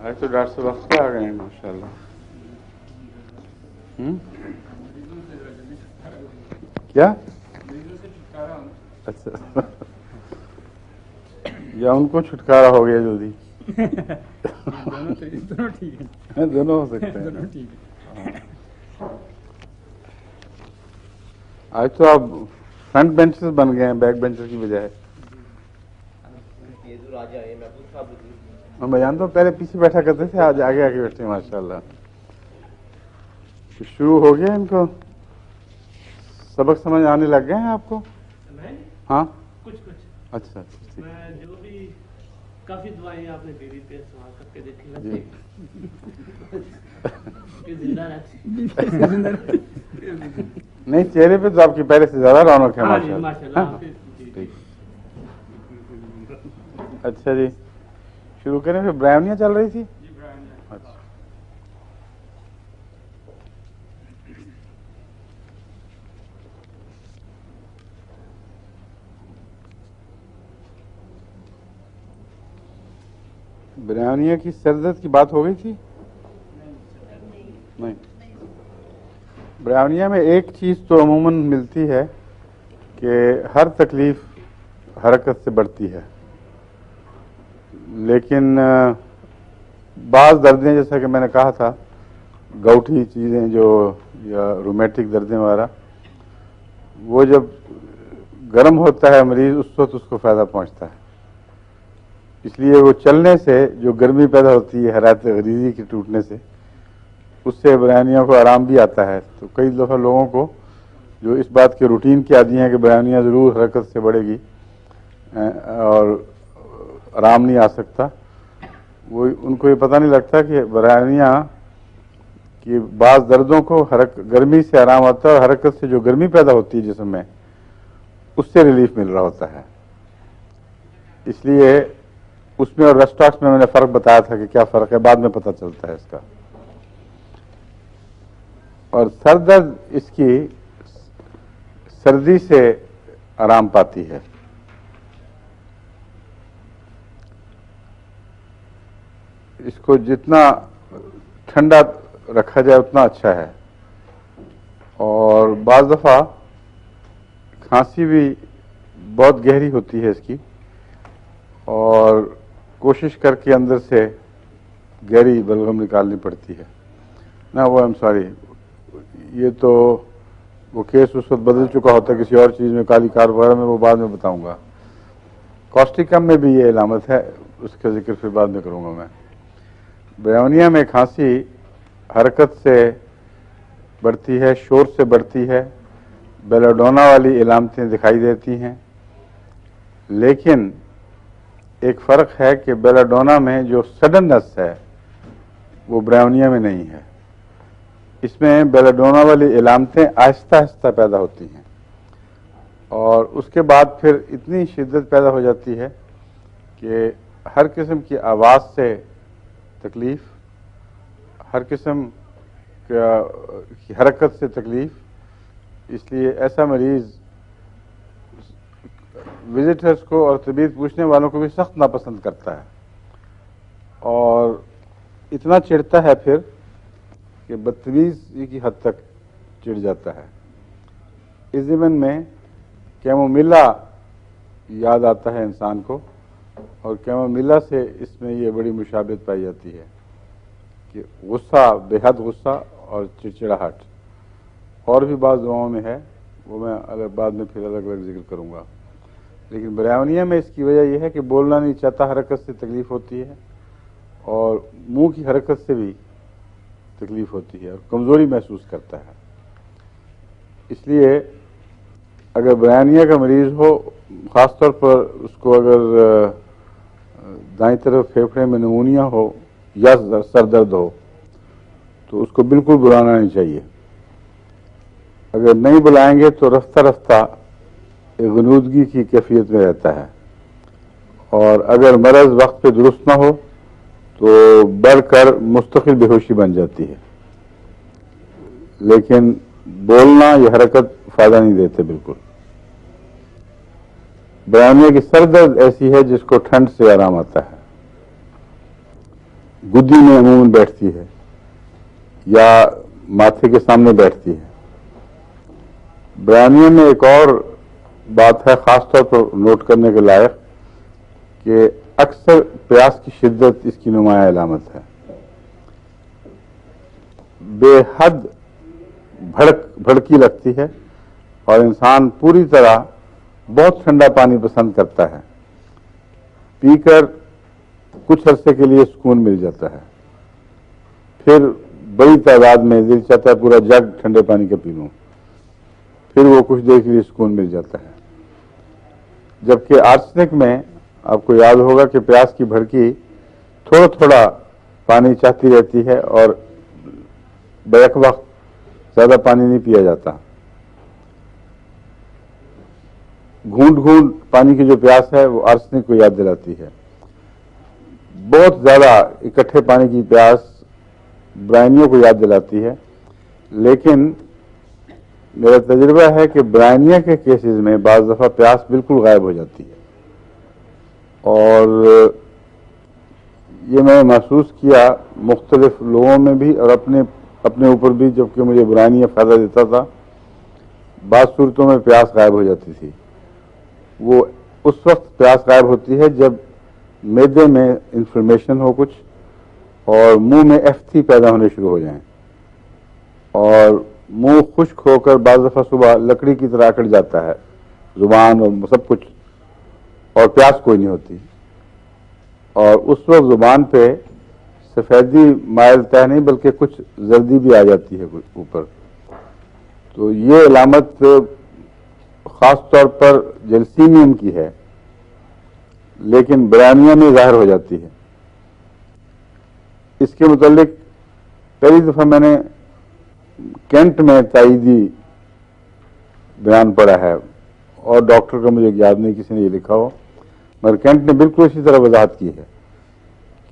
آج تو ڈاکٹر صاحب وقت آ گئے ہیں ماشاء اللہ. کیا اچھا یا ان کو چھٹکارا ہو گیا جلدی؟ دونوں ہو سکتے ہیں. آج تو آپ فرنٹ بینچز بن گئے ہیں بیک بینچز کی بجائے. میں جانتا ہوں پہلے پیچھے بیٹھا کرتے تھے, آج آگے آگے بیٹھتے ہیں ماشاء اللہ. شروع ہو گیا ان کو سبق سمجھ آنے لگ گئے ہیں آپ کو؟ ہاں کچھ اچھا میں جو بھی کافی دعائیں آپ نے دے دی تھے سوال کر کے دیکھی زندہ رہتی. نہیں, چہرے پہ تو آپ کی پہلے سے زیادہ رونق ہے ماشاء اللہ. اچھا جی, شروع کریں. پھر برہمنیاں چل رہی تھی. اچھا برہمنیہ کی سردت کی بات ہو گئی تھی. نہیں, برہمنیہ میں ایک چیز تو عموماً ملتی ہے کہ ہر تکلیف حرکت سے بڑھتی ہے, لیکن بعض دردیں جیسا کہ میں نے کہا تھا گوٹھی چیزیں جو یا رومیٹک دردیں وغیرہ, وہ جب گرم ہوتا ہے مریض اس وقت اس کو فائدہ پہنچتا ہے. اس لیے وہ چلنے سے جو گرمی پیدا ہوتی ہے حرارت غریزی کے ٹوٹنے سے, اس سے برہمنیہ کو آرام بھی آتا ہے. تو کئی دفعہ لوگوں کو جو اس بات کے روٹین کی عادی ہیں کہ برہمنیہ ضرور حرکت سے بڑھے گی اور آرام نہیں آ سکتا, وہ ان کو یہ پتہ نہیں لگتا کہ برہمنیہ کی بعض دردوں کو گرمی سے آرام آتا ہے, اور حرکت سے جو گرمی پیدا ہوتی ہے جسم میں اس سے ریلیف مل رہا ہوتا ہے. اس لیے اس میں اور ریسٹاکس میں نے فرق بتایا تھا کہ کیا فرق ہے, بعد میں پتہ چلتا ہے اس کا. اور سر درد اس کی سردی سے آرام پاتی ہے. اس کو جتنا ٹھنڈا رکھا جائے اتنا اچھا ہے. اور بعض دفعہ کھانسی بھی بہت گہری ہوتی ہے اس کی, اور کوشش کر کے اندر سے گہری بلغم نکالنی پڑتی ہے. نہ وہ ایم سوری, یہ تو وہ کیس اس وقت بدل چکا ہوتا ہے کسی اور چیز میں, کالی کار وغیرہ میں, وہ بعد میں بتاؤں گا. کاسٹیکم میں بھی یہ علامت ہے, اس کا ذکر پھر بعد میں کروں گا میں. برہمنیہ میں کھانسی حرکت سے بڑھتی ہے, شور سے بڑھتی ہے, بیلاڈونا والی علامتیں دکھائی دیتی ہیں. لیکن ایک فرق ہے کہ بیلاڈونا میں جو سڈننس ہے وہ برہمنیہ میں نہیں ہے. اس میں بیلاڈونا والی علامتیں آہستہ آہستہ پیدا ہوتی ہیں, اور اس کے بعد پھر اتنی شدت پیدا ہو جاتی ہے کہ ہر قسم کی آواز سے تکلیف, ہر قسم کی حرکت سے تکلیف. اس لیے ایسا مریض وزٹرز کو اور طبیعت پوچھنے والوں کو بھی سخت ناپسند کرتا ہے, اور اتنا چڑھتا ہے پھر کہ بدتمیزی کی حد تک چڑھ جاتا ہے. اس ضمن میں کیمومیلا یاد آتا ہے انسان کو, اور کیمومیلا سے اس میں یہ بڑی مشابہت پائی جاتی ہے کہ غصہ, بے حد غصہ اور چڑچڑاہٹ. اور بھی بعض دعاؤں میں ہے, وہ میں بعد میں پھر الگ الگ ذکر کروں گا. لیکن برہمنیہ میں اس کی وجہ یہ ہے کہ بولنا نہیں چاہتا, حرکت سے تکلیف ہوتی ہے, اور منہ کی حرکت سے بھی تکلیف ہوتی ہے, اور کمزوری محسوس کرتا ہے. اس لیے اگر برہمنیہ کا مریض ہو, خاص طور پر اس کو اگر دائیں طرف پھیپھڑے میں نمونیا ہو یا سر درد ہو, تو اس کو بالکل بلانا نہیں چاہیے. اگر نہیں بلائیں گے تو رفتہ رفتہ غنودگی کی کیفیت میں رہتا ہے, اور اگر مرض وقت پہ درست نہ ہو تو بڑھ کر مستقل بے ہوشی بن جاتی ہے. لیکن بولنا یا حرکت فائدہ نہیں دیتے بالکل. برہمنیہ کی سر درد ایسی ہے جس کو ٹھنڈ سے آرام آتا ہے. گدی میں عموماً بیٹھتی ہے یا ماتھے کے سامنے بیٹھتی ہے۔ بیانیہ میں ایک اور بات ہے خاص طور پر نوٹ کرنے کے لائق کہ اکثر پیاس کی شدت اس کی نمایاں علامت ہے۔ بے حد بھڑکی لگتی ہے اور انسان پوری طرح بہت ٹھنڈا پانی پسند کرتا ہے، پی کر کچھ عرصے کے لیے سکون مل جاتا ہے، پھر بڑی تعداد میں دل چاہتا ہے پورا جگ ٹھنڈے پانی کا پی لوں، پھر وہ کچھ دیر کے لیے سکون مل جاتا ہے۔ جبکہ آرسنک میں آپ کو یاد ہوگا کہ پیاس کی بھڑکی تھوڑا تھوڑا پانی چاہتی رہتی ہے اور بیک وقت زیادہ پانی نہیں پیا جاتا۔ گھونٹ گھونٹ پانی کی جو پیاس ہے وہ آرسنک کو یاد دلاتی ہے۔ بہت زیادہ اکٹھے پانی کی پیاس برائنیوں کو یاد دلاتی ہے، لیکن میرا تجربہ ہے کہ برائنیا کے کیسز میں بعض دفعہ پیاس بالکل غائب ہو جاتی ہے، اور یہ میں نے محسوس کیا مختلف لوگوں میں بھی اور اپنے اوپر بھی، جبکہ مجھے برائنیا فائدہ دیتا تھا۔ بعض صورتوں میں پیاس غائب ہو جاتی تھی۔ وہ اس وقت پیاس غائب ہوتی ہے جب معدے میں انفلمیشن ہو کچھ اور منہ میں ایفتھی پیدا ہونے شروع ہو جائیں اور منہ خشک ہو کر بعض دفعہ صبح لکڑی کی طرح اکڑ جاتا ہے، زبان اور سب کچھ، اور پیاس کوئی نہیں ہوتی، اور اس وقت زبان پہ سفیدی مائل طے نہیں بلکہ کچھ زردی بھی آ جاتی ہے اوپر۔ تو یہ علامت خاص طور پر جلسیمیم کی ہے، لیکن برائنیا میں ظاہر ہو جاتی ہے۔ اس کے متعلق پہلی دفعہ میں نے کینٹ میں تائیدی بیان پڑھا ہے، اور ڈاکٹر کا مجھے یاد نہیں کسی نے یہ لکھا ہو، مگر کینٹ نے بالکل اسی طرح وضاحت کی ہے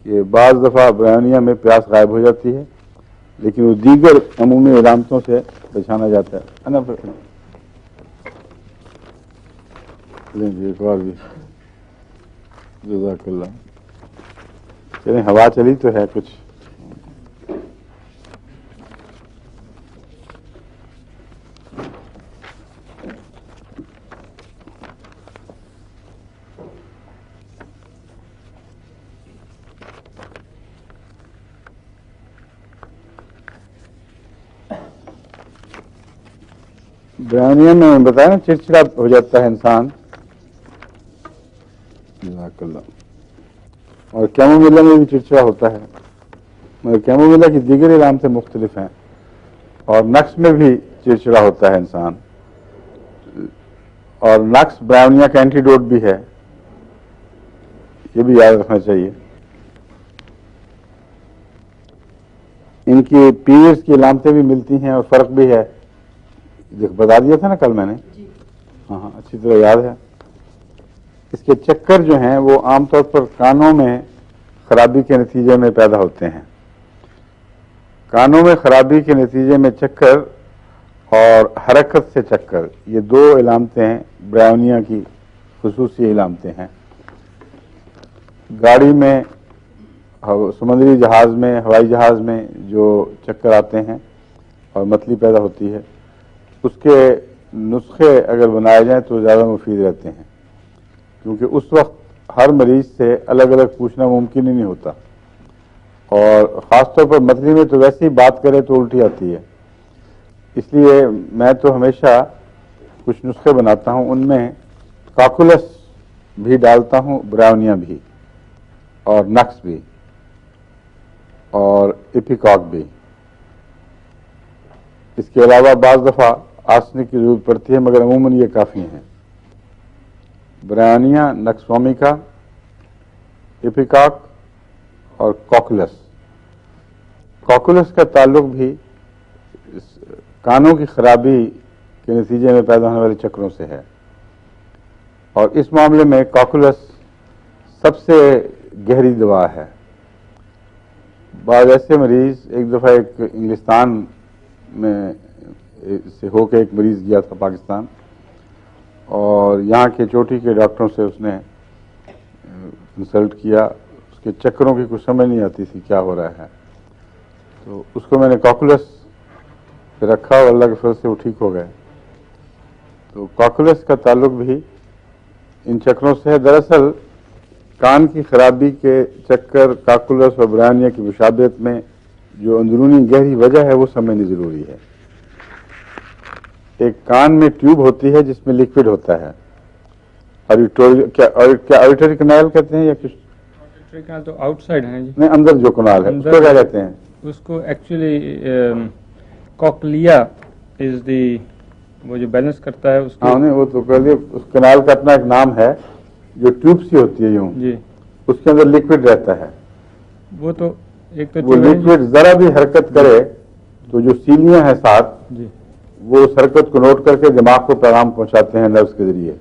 کہ بعض دفعہ برائنیا میں پیاس غائب ہو جاتی ہے، لیکن وہ دیگر عمومی علامتوں سے پہچانا جاتا ہے نا۔ ایک اور بھی جزاک اللہ۔ چلیں ہوا چلی تو ہے کچھ۔ برائنیا میں بتایا نا چڑچڑا ہو جاتا ہے انسان، جزاک اللہ، اور کیمومیلا میں بھی چڑچڑا ہوتا ہے، مگر کیمومیلا کی دیگر علامتیں مختلف ہیں، اور نقص میں بھی چڑچڑا ہوتا ہے انسان، اور نقص برائنیا کا اینٹیڈوٹ بھی ہے، یہ بھی یاد رکھنا چاہیے۔ ان کی پیریڈز کی علامتیں بھی ملتی ہیں اور فرق بھی ہے، بتا دیا تھا نا کل میں نے، ہاں اچھی طرح یاد ہے۔ اس کے چکر جو ہیں وہ عام طور پر کانوں میں خرابی کے نتیجے میں پیدا ہوتے ہیں۔ کانوں میں خرابی کے نتیجے میں چکر اور حرکت سے چکر، یہ دو علامتیں برائنیا کی خصوصی علامتیں ہیں۔ گاڑی میں، سمندری جہاز میں، ہوائی جہاز میں جو چکر آتے ہیں اور متلی پیدا ہوتی ہے، اس کے نسخے اگر بنائے جائیں تو زیادہ مفید رہتے ہیں، کیونکہ اس وقت ہر مریض سے الگ الگ پوچھنا ممکن ہی نہیں ہوتا، اور خاص طور پر متلی میں تو ویسے ہی بات کرے تو الٹی آتی ہے۔ اس لیے میں تو ہمیشہ کچھ نسخے بناتا ہوں، ان میں کاکولس بھی ڈالتا ہوں، برائنیا بھی، اور نقص بھی، اور ایپیکاک بھی۔ اس کے علاوہ بعض دفعہ آرسنک کی ضرورت پڑتی ہے، مگر عموماً یہ کافی ہیں۔ برائنیا، نقص وامیکا، ایپیکاک اور کوکولس۔ کوکولس کا تعلق بھی کانوں کی خرابی کے نتیجے میں پیدا ہونے والے چکروں سے ہے، اور اس معاملے میں کوکولس سب سے گہری دوا ہے۔ بعض ایسے مریض، ایک دفعہ ایک انگلستان میں سے ہو کے ایک مریض گیا تھا پاکستان، اور یہاں کے چوٹی کے ڈاکٹروں سے اس نے کنسلٹ کیا، اس کے چکروں کی کچھ سمجھ نہیں آتی تھی کیا ہو رہا ہے، تو اس کو میں نے کاکولس پہ رکھا اور اللہ کے فضل سے وہ ٹھیک ہو گئے. تو کاکولس کا تعلق بھی ان چکروں سے ہے. دراصل کان کی خرابی کے چکر کاکولس اور برائنیا کی مشابہت میں جو اندرونی گہری وجہ ہے وہ سمجھنی ضروری ہے. ایک کان میں ٹیوب ہوتی ہے جس میں لیکوڈ ہوتا ہے، کیا آڈیٹری کنال کہتے ہیں یا کچھ؟ آڈیٹری کنال تو آؤٹ سائڈ ہے جی، نہیں، اندر جو کنال ہے اس کو کیا کہتے ہیں؟ اس کو ایکچولی کوکلیا از دی، وہ جو بیلنس کرتا ہے اس ہاں نہیں، وہ تو کہہ اس کنال کا اپنا ایک نام ہے. جو ٹیوب سی ہوتی ہے یوں جی، اس کے اندر لیکوڈ رہتا ہے. وہ تو ایک تو وہ لیکوڈ ذرا بھی حرکت کرے تو جو سیلیاں ہیں ساتھ جی وہ اس حرکت کو نوٹ کر کے دماغ کو پیغام پہنچاتے ہیں نروس کے ذریعے،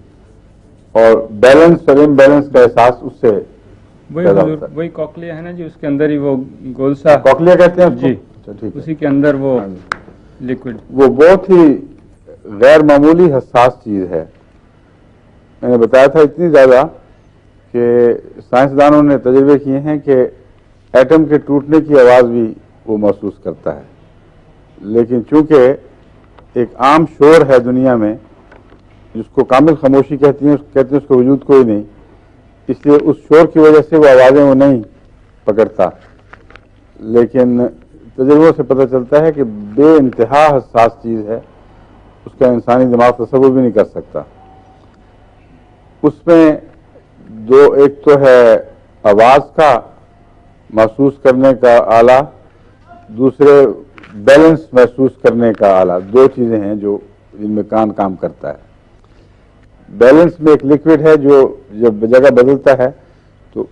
اور بیلنس اور امبیلنس کا احساس اس سے پیدا ہوتا ہے. وہی کوکلیا ہے نا جی، اس کے اندر ہی وہ گول سا کوکلیا کہتے ہیں اس کو؟ جی، اچھا ٹھیک ہے. اسی کے اندر وہ لیکوڈ. وہ بہت ہی غیر معمولی حساس چیز ہے. میں نے بتایا تھا اتنی زیادہ کہ سائنسدانوں نے تجربے کیے ہیں کہ ایٹم کے ٹوٹنے کی آواز بھی وہ محسوس کرتا ہے، لیکن چونکہ ایک عام شور ہے دنیا میں جس کو کامل خاموشی کہتے ہیں اس کا وجود کوئی نہیں، اس لیے اس شور کی وجہ سے وہ آوازیں وہ نہیں پکڑتا. لیکن تجربوں سے پتہ چلتا ہے کہ بے انتہا حساس چیز ہے، اس کا انسانی دماغ تصور بھی نہیں کر سکتا. اس میں ایک تو ہے آواز کا محسوس کرنے کا آلہ، دوسرے بیلنس محسوس کرنے کا آلہ. دو چیزیں ہیں جو جن میں کان کام کرتا ہے. بیلنس میں ایک لیکوڈ ہے جو جب جگہ بدلتا ہے تو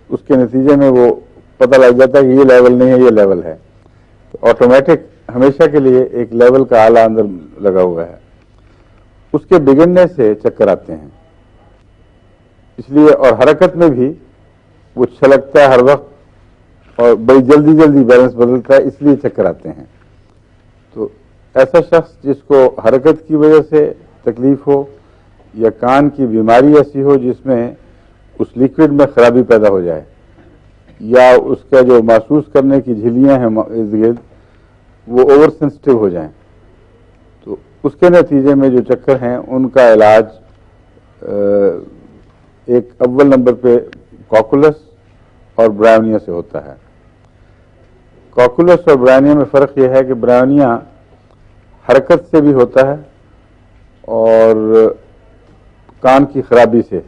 اس کے نتیجے میں وہ پتہ لگ جاتا ہے کہ یہ لیول نہیں ہے، یہ لیول ہے. تو آٹومیٹک ہمیشہ کے لیے ایک لیول کا آلہ اندر لگا ہوا ہے. اس کے بگڑنے سے چکر آتے ہیں، اس لیے، اور حرکت میں بھی وہ چھلکتا ہے ہر وقت اور بڑی جلدی جلدی بیلنس بدلتا ہے، اس لیے چکر آتے ہیں. تو ایسا شخص جس کو حرکت کی وجہ سے تکلیف ہو یا کان کی بیماری ایسی ہو جس میں اس لیکوڈ میں خرابی پیدا ہو جائے یا اس کا جو محسوس کرنے کی جھلیاں ہیں ارد گرد وہ اوور سینسٹیو ہو جائیں، تو اس کے نتیجے میں جو چکر ہیں ان کا علاج ایک اول نمبر پہ کاکولس اور برائنیا سے ہوتا ہے. کاکولس اور برائنیا میں فرق یہ ہے کہ برائنیا حرکت سے بھی ہوتا ہے اور کان کی خرابی سے،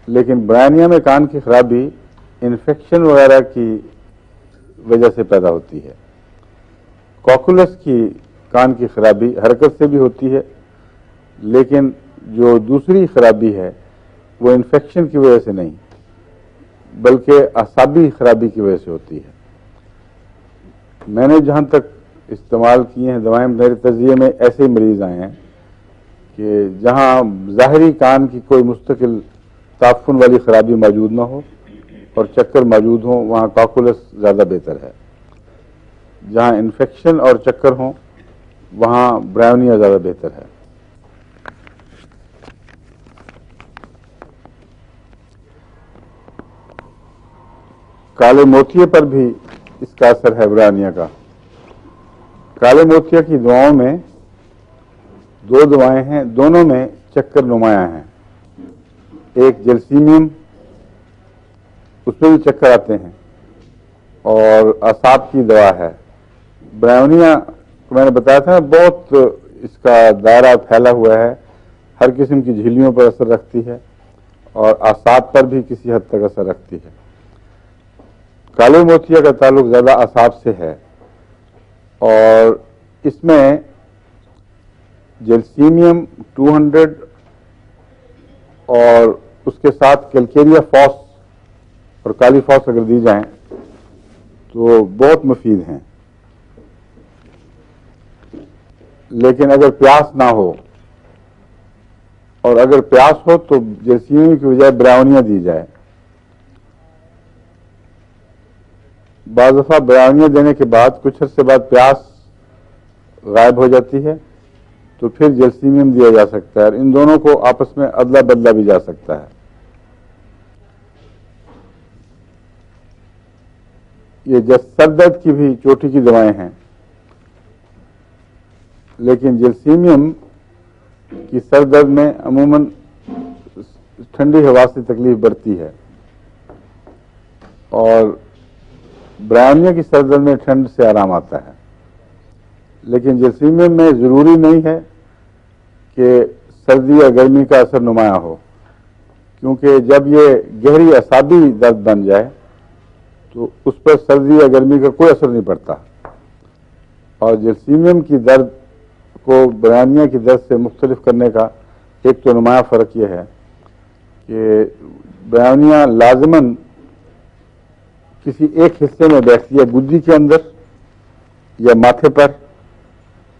لیکن برائنیا میں کان کی خرابی انفیکشن وغیرہ کی وجہ سے پیدا ہوتی ہے. کاکولس کی کان کی خرابی حرکت سے بھی ہوتی ہے، لیکن جو دوسری خرابی ہے وہ انفیکشن کی وجہ سے نہیں بلکہ اعصابی خرابی کی وجہ سے ہوتی ہے. میں نے جہاں تک استعمال کیے ہیں دوائیں، میرے تجزیے میں ایسے مریض آئے ہیں کہ جہاں ظاہری کان کی کوئی مستقل تعفن والی خرابی موجود نہ ہو اور چکر موجود ہوں، وہاں کاکولس زیادہ بہتر ہے. جہاں انفیکشن اور چکر ہوں وہاں برائنیا زیادہ بہتر ہے. کالے موتیے پر بھی اس کا اثر ہے برائنیا کا. کالے موتیا کی دواؤں میں دو دوائیں ہیں، دونوں میں چکر نمایاں ہیں. ایک جلسیمیم، اس میں بھی چکر آتے ہیں، اور اعصاب کی دوا ہے. برائنیا کو میں نے بتایا تھا بہت اس کا دائرہ پھیلا ہوا ہے، ہر قسم کی جھلیوں پر اثر رکھتی ہے اور اعصاب پر بھی کسی حد تک اثر رکھتی ہے. کالے موتیا کا تعلق زیادہ اعصاب سے ہے، اور اس میں جلسیمیم 200 اور اس کے ساتھ کیلکیریا فاس اور کالی فاس اگر دی جائیں تو بہت مفید ہیں. لیکن اگر پیاس نہ ہو، اور اگر پیاس ہو تو جلسیمیم کی بجائے برائنیا دی جائے. بعض دفعہ برائنیا دینے کے بعد کچھ عرصے بعد پیاس غائب ہو جاتی ہے تو پھر جلسیمیم دیا جا سکتا ہے، اور ان دونوں کو آپس میں ادلا بدلا بھی جا سکتا ہے. یہ سر درد کی بھی چوٹی کی دوائیں ہیں، لیکن جلسیمیم کی سر درد میں عموماً ٹھنڈی ہوا سے تکلیف بڑھتی ہے، اور برائیونیا کی سر درد میں ٹھنڈ سے آرام آتا ہے. لیکن جلسیمیم میں ضروری نہیں ہے کہ سردی یا گرمی کا اثر نمایاں ہو، کیونکہ جب یہ گہری اعصابی درد بن جائے تو اس پر سردی یا گرمی کا کوئی اثر نہیں پڑتا. اور جلسیمیم کی درد کو برائیونیا کی درد سے مختلف کرنے کا ایک تو نمایاں فرق یہ ہے کہ برائیونیا لازماً کسی ایک حصے میں بیٹھتی ہے، گدی کے اندر یا ماتھے پر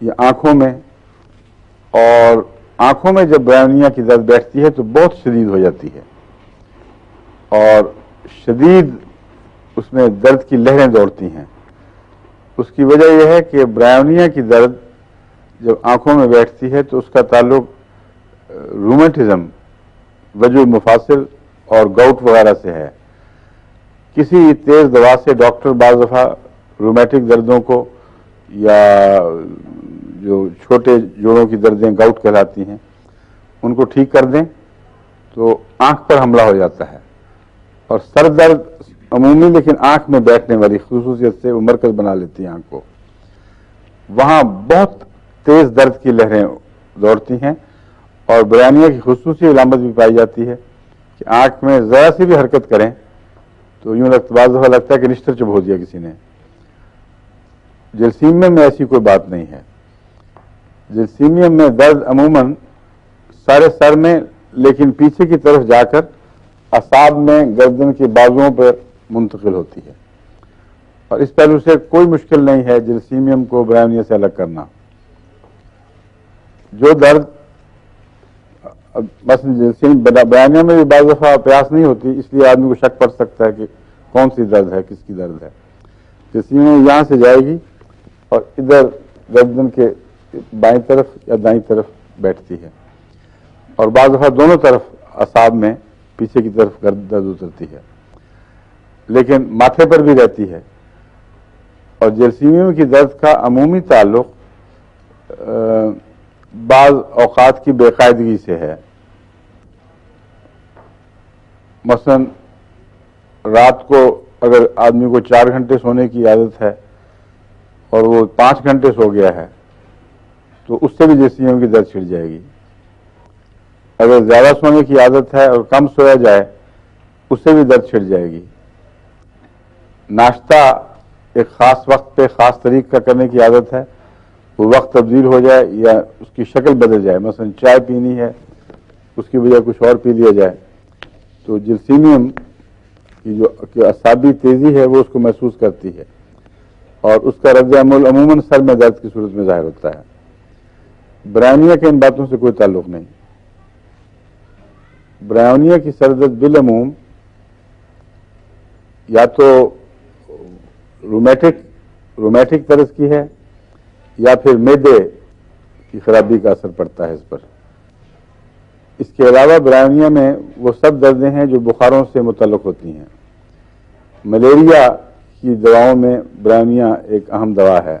یا آنکھوں میں، اور آنکھوں میں جب برائیونیا کی درد بیٹھتی ہے تو بہت شدید ہو جاتی ہے، اور شدید اس میں درد کی لہریں دوڑتی ہیں. اس کی وجہ یہ ہے کہ برائیونیا کی درد جب آنکھوں میں بیٹھتی ہے تو اس کا تعلق رومیٹزم، وجع مفاصل اور گاؤٹ وغیرہ سے ہے. کسی تیز دوا سے ڈاکٹر بعض دفعہ رومیٹک دردوں کو یا جو چھوٹے جوڑوں کی دردیں گاؤٹ کہلاتی ہیں ان کو ٹھیک کر دیں تو آنکھ پر حملہ ہو جاتا ہے. اور سر درد عمومی لیکن آنکھ میں بیٹھنے والی خصوصیت سے وہ مرکز بنا لیتی ہے آنکھ کو، وہاں بہت تیز درد کی لہریں دوڑتی ہیں. اور برائیونیا کی خصوصی علامت بھی پائی جاتی ہے کہ آنکھ میں ذرا سی بھی حرکت کریں تو یوں بعض دفعہ لگتا ہے کہ نشتر چبھو دیا کسی نے. جلسیمیم میں ایسی کوئی بات نہیں ہے. جلسیمیم میں درد عموماً سارے سر میں لیکن پیچھے کی طرف جا کر اعصاب میں گردن کے بازوؤں پر منتقل ہوتی ہے، اور اس پہلو سے کوئی مشکل نہیں ہے جلسیمیم کو برائیونیا سے الگ کرنا. جو درد مثلا برائیونیا میں بھی بعض دفعہ پیاس نہیں ہوتی، اس لیے آدمی کو شک پڑ سکتا ہے کہ کون سی درد ہے، کس کی درد ہے. جلسیمیم یہاں سے جائے گی اور ادھر گردن کے بائیں طرف یا دائیں طرف بیٹھتی ہے، اور بعض دفعہ دونوں طرف اعصاب میں پیچھے کی طرف درد اترتی ہے، لیکن ماتھے پر بھی رہتی ہے. اور جلسیمیم کی درد کا عمومی تعلق بعض اوقات کی بے قاعدگی سے ہے. مثلا رات کو اگر آدمی کو 4 گھنٹے سونے کی عادت ہے اور وہ 5 گھنٹے سو گیا ہے تو اس سے بھی جلسیمیم کی درد چھڑ جائے گی. اگر زیادہ سونے کی عادت ہے اور کم سویا جائے اس سے بھی درد چھڑ جائے گی. ناشتہ ایک خاص وقت پہ خاص طریق کا کرنے کی عادت ہے، وہ وقت تبدیل ہو جائے یا اس کی شکل بدل جائے، مثلا چائے پینی ہے اس کی بجائے کچھ اور پی لیا جائے، تو جلسیمیم کی جو اعصابی تیزی ہے وہ اس کو محسوس کرتی ہے، اور اس کا رد عمل عموماً سر میں درد کی صورت میں ظاہر ہوتا ہے. برائیونیا کے ان باتوں سے کوئی تعلق نہیں. برائیونیا کی سر درد بالعموم یا تو رومیٹک طرز کی ہے یا پھر معدے کی خرابی کا اثر پڑتا ہے اس پر. اس کے علاوہ برائیونیا میں وہ سب دردیں ہیں جو بخاروں سے متعلق ہوتی ہیں. ملیریا کی دواؤں میں برائیونیا ایک اہم دوا ہے.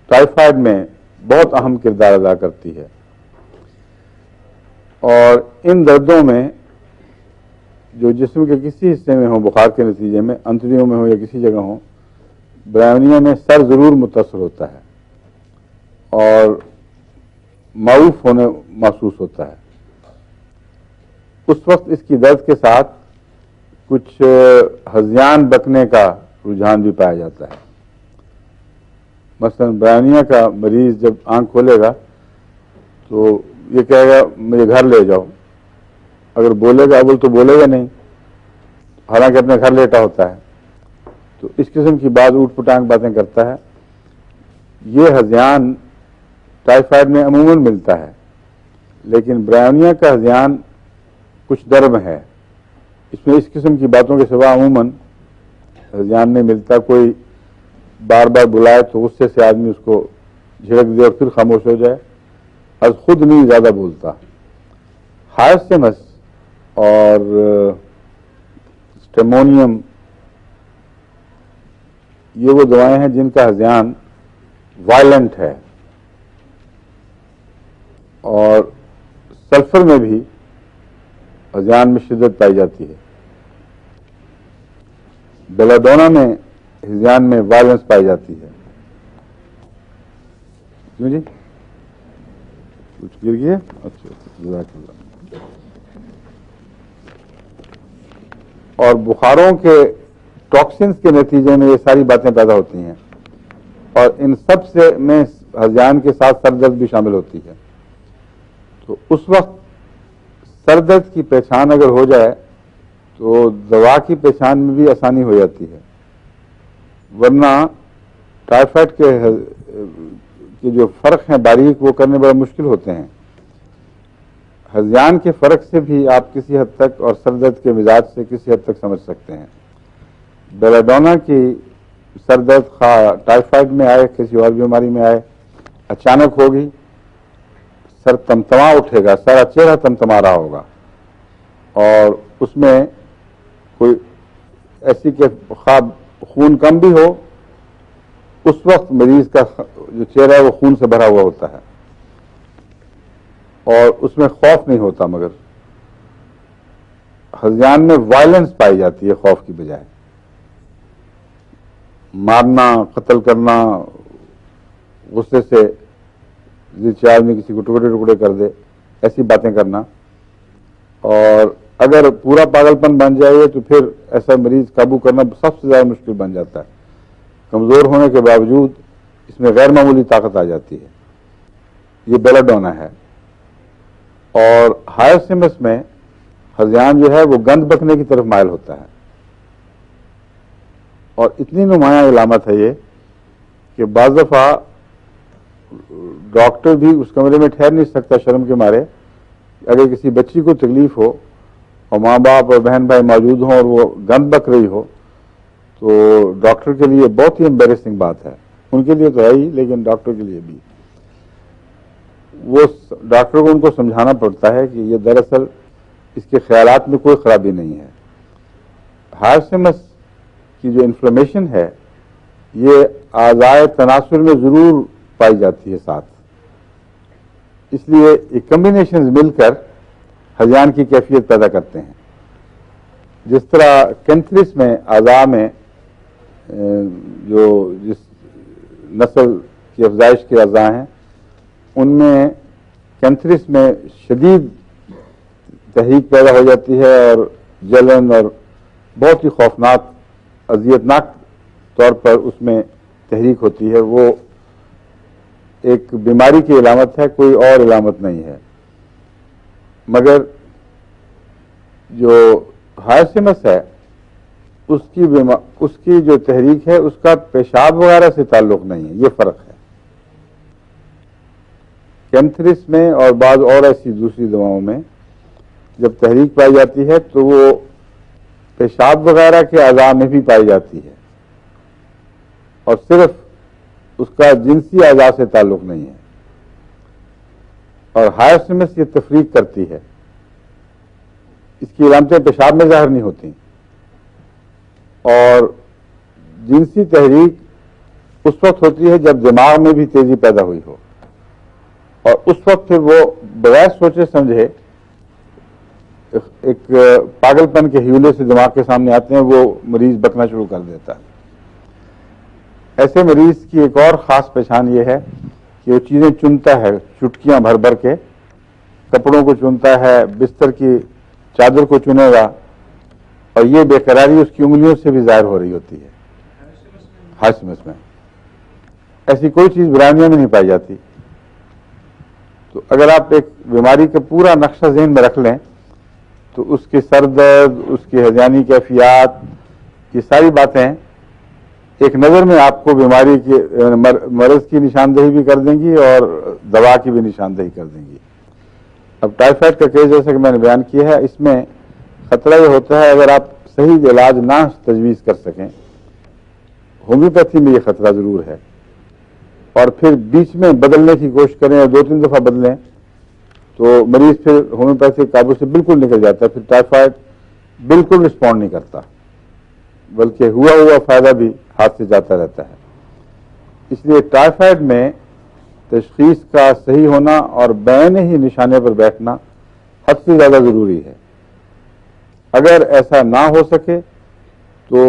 ٹائیفائڈ میں بہت اہم کردار ادا کرتی ہے. اور ان دردوں میں جو جسم کے کسی حصے میں ہوں بخار کے نتیجے میں، انتڑیوں میں ہوں یا کسی جگہ ہوں، برائیونیا میں سر ضرور متاثر ہوتا ہے اور معروف ہونے محسوس ہوتا ہے. اس وقت اس کی درد کے ساتھ کچھ ہذیان بکنے کا رجحان بھی پایا جاتا ہے. مثلا برائیونیا کا مریض جب آنکھ کھولے گا تو یہ کہے گا مجھے گھر لے جاؤ. اگر بولے گا اول تو بولے گا نہیں، حالانکہ اپنے گھر لیٹا ہوتا ہے، تو اس قسم کی بعض اوٹ پٹانگ باتیں کرتا ہے. یہ ہذیان ٹائیفائڈ میں عموماً ملتا ہے، لیکن برائیونیا کا ہذیان کچھ درم ہے. اس میں اس قسم کی باتوں کے سوا عموماً ہذیان نہیں ملتا. کوئی بار بار بلائے تو غصے سے آدمی اس کو جھڑک دے اور پھر خاموش ہو جائے، از خود نہیں زیادہ بولتا. ہائرسیمس اور اسٹیمونیم یہ وہ دوائیں ہیں جن کا ہذیان وائلنٹ ہے، اور سلفر میں بھی ہذیان میں شدت پائی جاتی ہے، بیلاڈونا میں ہذیان میں وائلنس پائی جاتی ہے. کیوں جی کچھ گر گیا؟ اچھا جزاک اللہ. اور بخاروں کے ٹاکسنس کے نتیجے میں یہ ساری باتیں پیدا ہوتی ہیں، اور ان سب سے میں ہذیان کے ساتھ سر درد بھی شامل ہوتی ہے. تو اس وقت سر درد کی پہچان اگر ہو جائے تو دوا کی پہچان میں بھی آسانی ہو جاتی ہے، ورنہ ٹائیفائڈ کے جو فرق ہیں باریک وہ کرنے بڑے مشکل ہوتے ہیں. ہذیان کے فرق سے بھی آپ کسی حد تک اور سر درد کے مزاج سے کسی حد تک سمجھ سکتے ہیں. بیلاڈونا کی سر درد خواہ ٹائیفائڈ میں آئے کسی اور بیماری میں آئے، اچانک ہوگی، سر تمتما اٹھے گا، سارا چہرہ تمتما رہا ہوگا، اور اس میں کوئی ایسی کہ خواب خون کم بھی ہو، اس وقت مریض کا جو چہرہ ہے وہ خون سے بھرا ہوا ہوتا ہے، اور اس میں خوف نہیں ہوتا، مگر ہذیان میں وائلنس پائی جاتی ہے خوف کی بجائے. مارنا، قتل کرنا، غصے سے جس آدمی کسی کو ٹکڑے ٹکڑے کر دے، ایسی باتیں کرنا. اور اگر پورا پاگل پن بن جائے تو پھر ایسا مریض قابو کرنا سب سے زیادہ مشکل بن جاتا ہے. کمزور ہونے کے باوجود اس میں غیر معمولی طاقت آ جاتی ہے. یہ بیلاڈونا ہے. اور ہائرسیمس میں ہذیان جو ہے وہ گند بکنے کی طرف مائل ہوتا ہے، اور اتنی نمایاں علامت ہے یہ کہ بعض دفعہ ڈاکٹر بھی اس کمرے میں ٹھہر نہیں سکتا شرم کے مارے. اگر کسی بچی کو تکلیف ہو اور ماں باپ اور بہن بھائی موجود ہوں اور وہ گند بک رہی ہو تو ڈاکٹر کے لیے بہت ہی امبیرسنگ بات ہے. ان کے لیے تو ہے ہی، لیکن ڈاکٹر کے لیے بھی. وہ ڈاکٹر کو ان کو سمجھانا پڑتا ہے کہ یہ دراصل اس کے خیالات میں کوئی خرابی نہیں ہے. ہائرسیمس کی جو انفلیمیشن ہے یہ اعضائے تناسل میں ضرور پائی جاتی ہے ساتھ، اس لیے یہ کمبینیشنز مل کر ہذیان کی کیفیت پیدا کرتے ہیں. جس طرح کینتھرس میں اعضاء میں جو جس نسل کی افزائش کے اعضاء ہیں ان میں کینتھرس میں شدید تحریک پیدا ہو جاتی ہے، اور جلن اور بہت ہی خوفناک اذیتناک طور پر اس میں تحریک ہوتی ہے. وہ ایک بیماری کی علامت ہے، کوئی اور علامت نہیں ہے. مگر جو ہائرسیمس ہے اس کی جو تحریک ہے اس کا پیشاب وغیرہ سے تعلق نہیں ہے. یہ فرق ہے. کینتھرس میں اور بعض اور ایسی دوسری دواؤں میں جب تحریک پائی جاتی ہے تو وہ پیشاب وغیرہ کے اعضاء میں بھی پائی جاتی ہے، اور صرف اس کا جنسی اعضاء سے تعلق نہیں ہے. اور ہائرسیمس یہ تفریق کرتی ہے. اس کی علامتیں پیشاب میں ظاہر نہیں ہوتی، اور جنسی تحریک اس وقت ہوتی ہے جب دماغ میں بھی تیزی پیدا ہوئی ہو، اور اس وقت پھر وہ بغیر سوچے سمجھے ایک پاگل پن کے ہیولے سے دماغ کے سامنے آتے ہیں، وہ مریض بکنا شروع کر دیتا ہے. ایسے مریض کی ایک اور خاص پہچان یہ ہے کہ وہ چیزیں چنتا ہے چٹکیاں بھر بھر کے، کپڑوں کو چنتا ہے، بستر کی چادر کو چنے گا، اور یہ بے قراری اس کی انگلیوں سے بھی ظاہر ہو رہی ہوتی ہے. ہائرسیمس میں ایسی کوئی چیز برائمیوں میں نہیں پائی جاتی. تو اگر آپ ایک بیماری کا پورا نقشہ ذہن میں رکھ لیں تو اس کے سر درد، اس کی ہذیانی کیفیات، یہ ساری باتیں ایک نظر میں آپ کو بیماری کی مرض کی نشاندہی بھی کر دیں گی اور دوا کی بھی نشاندہی کر دیں گی. اب ٹائیفائڈ کا کیس جیسا کہ میں نے بیان کیا ہے، اس میں خطرہ یہ ہوتا ہے اگر آپ صحیح علاج نہ تجویز کر سکیں. ہومیوپیتھی میں یہ خطرہ ضرور ہے، اور پھر بیچ میں بدلنے کی کوشش کریں اور 2-3 دفعہ بدلیں تو مریض پھر ہومیوپیتھی قابو سے بالکل نکل جاتا ہے. پھر ٹائیفائڈ بالکل رسپونڈ نہیں کرتا. بلکہ ہوا فائدہ بھی ہاتھ سے جاتا رہتا ہے. اس لیے ٹائیفائڈ میں تشخیص کا صحیح ہونا اور بعین ہی نشانے پر بیٹھنا حد سے زیادہ ضروری ہے. اگر ایسا نہ ہو سکے تو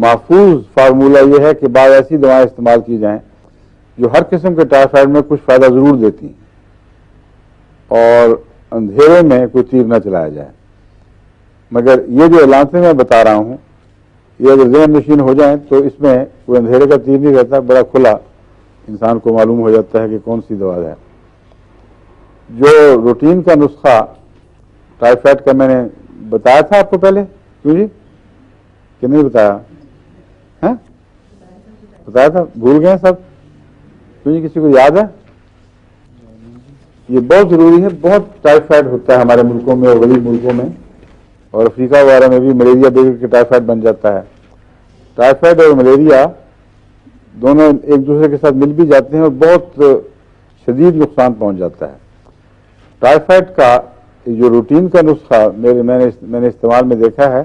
محفوظ فارمولہ یہ ہے کہ بعض ایسی دوائیں استعمال کی جائیں جو ہر قسم کے ٹائیفائڈ میں کچھ فائدہ ضرور دیتی ہیں اور اندھیرے میں کوئی تیر نہ چلایا جائے. مگر یہ جو علامتیں میں بتا رہا ہوں یہ اگر ذہن نشین ہو جائیں تو اس میں کوئی اندھیرے کا تیر نہیں رہتا، بڑا کھلا انسان کو معلوم ہو جاتا ہے کہ کون سی دوا ہے. جو روٹین کا نسخہ ٹائیفائڈ کا میں نے بتایا تھا آپ کو پہلے، کیوں جی کہ نہیں بتایا؟ بتایا تھا، بھول گئے سب؟ کیوں جی کسی کو یاد ہے؟ یہ بہت ضروری ہے. بہت ٹائیفائڈ ہوتا ہے ہمارے ملکوں میں اور غریب ملکوں میں، اور افریقہ وغیرہ میں بھی ملیریا بگڑ کے ٹائیفائڈ بن جاتا ہے. ٹائیفائڈ اور ملیریا دونوں ایک دوسرے کے ساتھ مل بھی جاتے ہیں اور بہت شدید نقصان پہنچ جاتا ہے. ٹائیفائڈ کا جو روٹین کا نسخہ میں نے استعمال میں دیکھا ہے،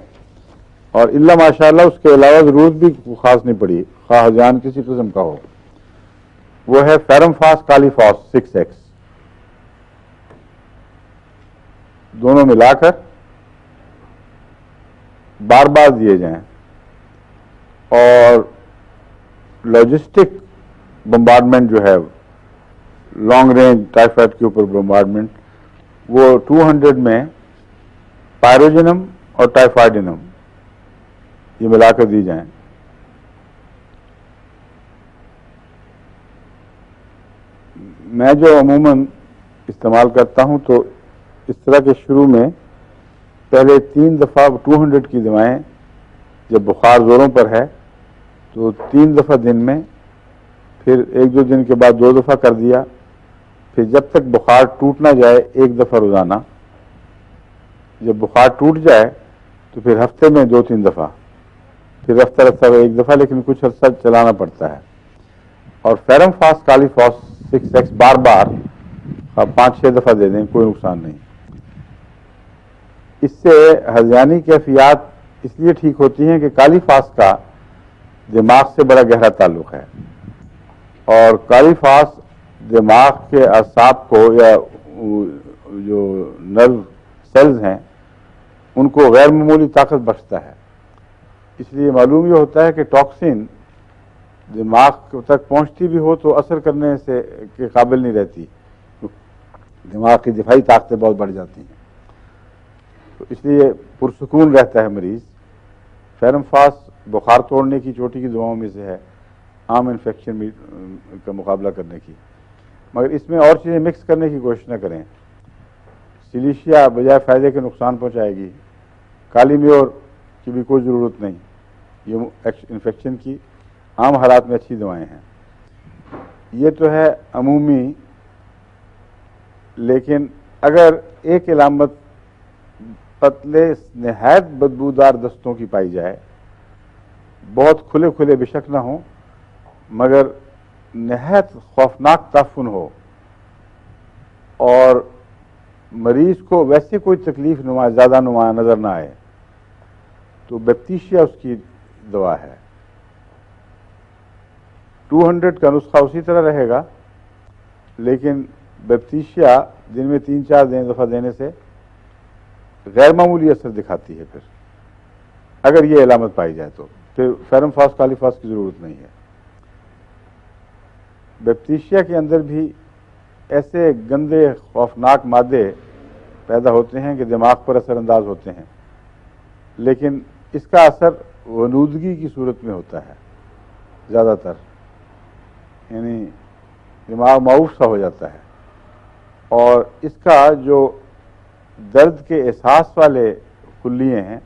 اور الا ماشاء اللہ اس کے علاوہ ضرورت بھی خاص نہیں پڑی، خواہ جان کسی قسم کا ہو، وہ ہے فیرم فاس کالی فاس 6X. دونوں ملا کر بار بار دیے جائیں، اور لاجسٹک بمبارڈمنٹ جو ہے لانگ رینج ٹائیفائڈ کے اوپر بمبارڈمنٹ، وہ 200 میں پائروجنم اور ٹائیفائڈینم یہ ملا کر دی جائیں. میں جو عموماً استعمال کرتا ہوں تو اس طرح کے شروع میں پہلے 3 دفعہ 200 کی دوائیں، جب بخار زوروں پر ہے تو 3 دفعہ دن میں، پھر 1-2 دن کے بعد 2 دفعہ کر دیا، پھر جب تک بخار ٹوٹ نہ جائے 1 دفعہ روزانہ. جب بخار ٹوٹ جائے تو پھر ہفتے میں 2-3 دفعہ، پھر رفتہ 1 دفعہ، لیکن کچھ عرصہ چلانا پڑتا ہے. اور فیرم فاس کالی فاس 6X بار بار 5-6 دفعہ دے دیں، کوئی نقصان نہیں. اس سے ہذیانی کیفیات اس لیے ٹھیک ہوتی ہیں کہ کالی فاس کا دماغ سے بڑا گہرا تعلق ہے، اور کالی فاس دماغ کے اعصاب کو یا جو نرو سیلز ہیں ان کو غیر معمولی طاقت بخشتا ہے. اس لیے معلوم یہ ہوتا ہے کہ ٹاکسین دماغ تک پہنچتی بھی ہو تو اثر کرنے سے کے قابل نہیں رہتی، دماغ کی دفاعی طاقتیں بہت بڑھ جاتی ہیں. تو اس لیے پرسکون رہتا ہے مریض. فیرم فاس بخار توڑنے کی چوٹی کی دواؤں میں سے ہے، عام انفیکشن کا مقابلہ کرنے کی. مگر اس میں اور چیزیں مکس کرنے کی کوشش نہ کریں. سلیشیا بجائے فائدے کے نقصان پہنچائے گی. کالی میور کی بھی کوئی ضرورت نہیں. یہ انفیکشن کی عام حالات میں اچھی دوائیں ہیں. یہ تو ہے عمومی، لیکن اگر ایک علامت پتلے نہایت بدبودار دستوں کی پائی جائے، بہت کھلے کھلے بشک نہ ہوں مگر نہایت خوفناک تعفن ہو، اور مریض کو ویسے کوئی تکلیف زیادہ نمایاں نظر نہ آئے، تو بیپتیشیا اس کی دوا ہے. 200 کا نسخہ اسی طرح رہے گا، لیکن بیپتیشیا دن میں 3-4 دفعہ دینے سے غیر معمولی اثر دکھاتی ہے. پھر اگر یہ علامت پائی جائے تو پھر فیرم فاس کالی فاس کی ضرورت نہیں ہے. بیپتیشیا کے اندر بھی ایسے گندے خوفناک مادے پیدا ہوتے ہیں کہ دماغ پر اثر انداز ہوتے ہیں، لیکن اس کا اثر ونودگی کی صورت میں ہوتا ہے زیادہ تر، یعنی دماغ معوف سا ہو جاتا ہے، اور اس کا جو درد کے احساس والے خلیے ہیں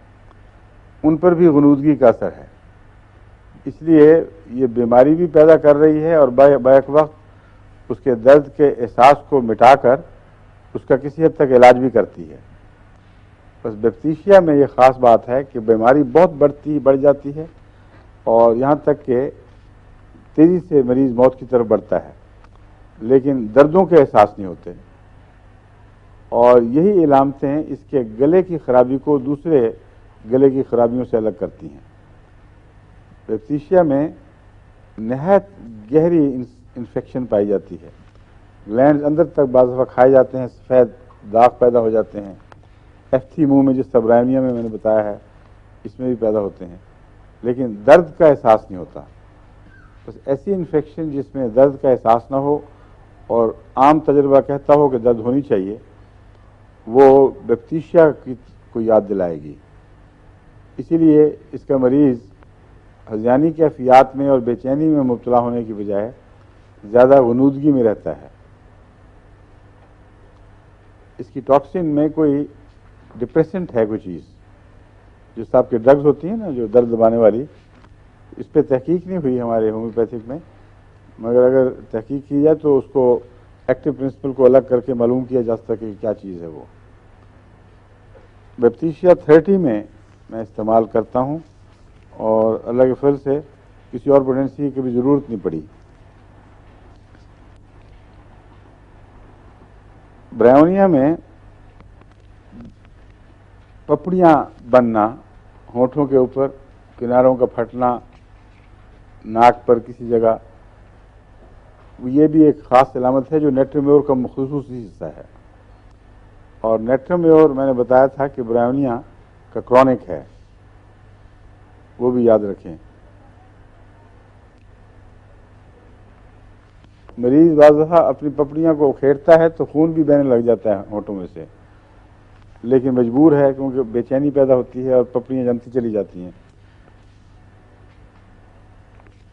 ان پر بھی غنودگی کا اثر ہے. اس لیے یہ بیماری بھی پیدا کر رہی ہے اور بیک وقت اس کے درد کے احساس کو مٹا کر اس کا کسی حد تک علاج بھی کرتی ہے. بس بیپتیشیا میں یہ خاص بات ہے کہ بیماری بہت بڑھ جاتی ہے، اور یہاں تک کہ تیزی سے مریض موت کی طرف بڑھتا ہے، لیکن دردوں کے احساس نہیں ہوتے. اور یہی علامتیں اس کے گلے کی خرابی کو دوسرے گلے کی خرابیوں سے الگ کرتی ہیں. ویپتیشیا میں نہایت گہری انفیکشن پائی جاتی ہے. گلینڈز اندر تک بعض دفعہ کھائے جاتے ہیں, سفید داغ پیدا ہو جاتے ہیں. ایفتھی منہ میں جس برائمیا میں نے بتایا ہے اس میں بھی پیدا ہوتے ہیں, لیکن درد کا احساس نہیں ہوتا. بس ایسی انفیکشن جس میں درد کا احساس نہ ہو اور عام تجربہ کہتا ہو کہ درد ہونی چاہیے, وہ ویپتیشیا کو یاد دلائے گی. اسی لیے اس کا مریض ہذیانی کیفیات میں اور بے چینی میں مبتلا ہونے کی بجائے زیادہ غنودگی میں رہتا ہے. اس کی ٹاکسن میں کوئی ڈپریسنٹ ہے کوئی چیز, جو صاحب کے ڈرگز ہوتی ہیں نا جو درد دبانے والی, اس پہ تحقیق نہیں ہوئی ہمارے ہومیوپیتھک میں, مگر اگر تحقیق کی جائے تو اس کو ایکٹیو پرنسپل کو الگ کر کے معلوم کیا جا سکتا کہ کیا چیز ہے وہ. ویپتیشیا 30 میں استعمال کرتا ہوں اور اللہ کے فضل سے کسی اور پوٹینسی کی بھی ضرورت نہیں پڑی. برائیونیا میں پپڑیاں بننا, ہونٹوں کے اوپر کناروں کا پھٹنا, ناک پر کسی جگہ, یہ بھی ایک خاص علامت ہے جو نیٹرمیور کا خصوصی حصہ ہے. اور نیٹرمیور میں نے بتایا تھا کہ برائیونیا کا کرونک ہے, وہ بھی یاد رکھیں. مریض بعض دفعہ اپنی پپڑیاں کو کھیرتا ہے تو خون بھی بہنے لگ جاتا ہے ہونٹوں میں سے, لیکن مجبور ہے کیونکہ بے چینی پیدا ہوتی ہے اور پپڑیاں جمتی چلی جاتی ہیں.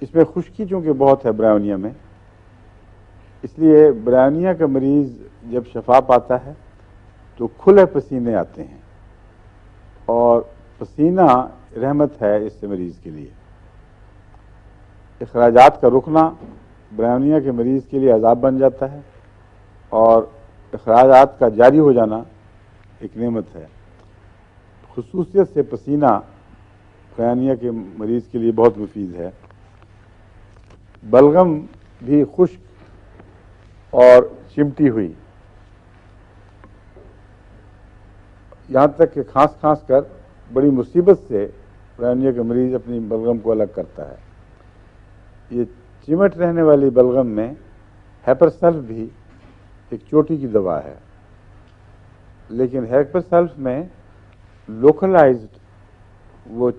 اس میں خشکی چونکہ بہت ہے برائیونیا میں, اس لیے برائیونیا کا مریض جب شفا پاتا ہے تو کھلے پسینے آتے ہیں, اور پسینہ رحمت ہے اس سے مریض کے لیے. اخراجات کا رکنا برائیونیا کے مریض کے لیے عذاب بن جاتا ہے, اور اخراجات کا جاری ہو جانا ایک نعمت ہے. خصوصیت سے پسینہ برائیونیا کے مریض کے لیے بہت مفید ہے. بلغم بھی خشک اور چمٹی ہوئی, یہاں تک کہ کھانس کر بڑی مصیبت سے برائیونیا کا مریض اپنی بلغم کو الگ کرتا ہے. یہ چمٹ رہنے والی بلغم میں ہیپرسلف بھی ایک چوٹی کی دوا ہے, لیکن ہیپرسلف میں لوکلائزڈ وہ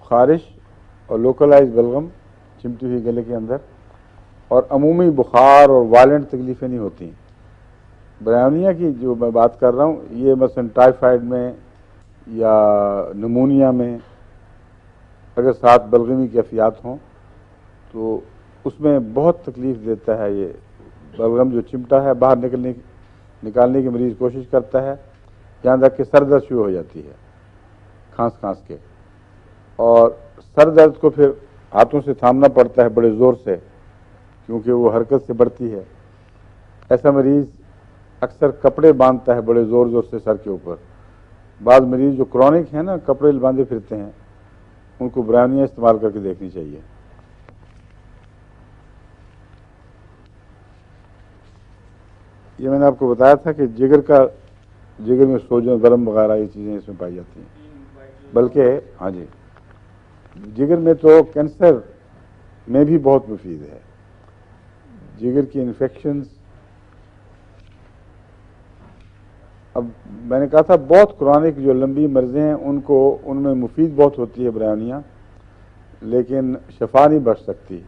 خارش اور لوکلائزڈ بلغم چمٹی ہوئی گلے کے اندر, اور عمومی بخار اور وائلنٹ تکلیفیں نہیں ہوتی. برائیونیا کی جو میں بات کر رہا ہوں یہ مثلا ٹائیفائڈ میں یا نمونیا میں اگر ساتھ بلغمی کیفیات ہوں تو اس میں بہت تکلیف دیتا ہے. یہ بلغم جو چمٹا ہے باہر نکالنے کی مریض کوشش کرتا ہے, یہاں تک کہ سر درد شروع ہو جاتی ہے کھانس کے, اور سر درد کو پھر ہاتھوں سے تھامنا پڑتا ہے بڑے زور سے کیونکہ وہ حرکت سے بڑھتی ہے. ایسا مریض اکثر کپڑے باندھتا ہے بڑے زور سے سر کے اوپر. بعض مریض جو کرونک ہیں نا کپڑے باندھے پھرتے ہیں, ان کو برائیونیا استعمال کر کے دیکھنی چاہیے. یہ میں نے آپ کو بتایا تھا کہ جگر میں سوجن گرم وغیرہ یہ چیزیں اس میں پائی جاتی ہیں. بلکہ ہاں جی, جگر میں تو کینسر میں بھی بہت مفید ہے. جگر کی انفیکشنز, اب میں نے کہا تھا بہت کرونک جو لمبی مرضیں ہیں ان میں مفید بہت ہوتی ہے برائیونیا, لیکن شفا نہیں بخش سکتی.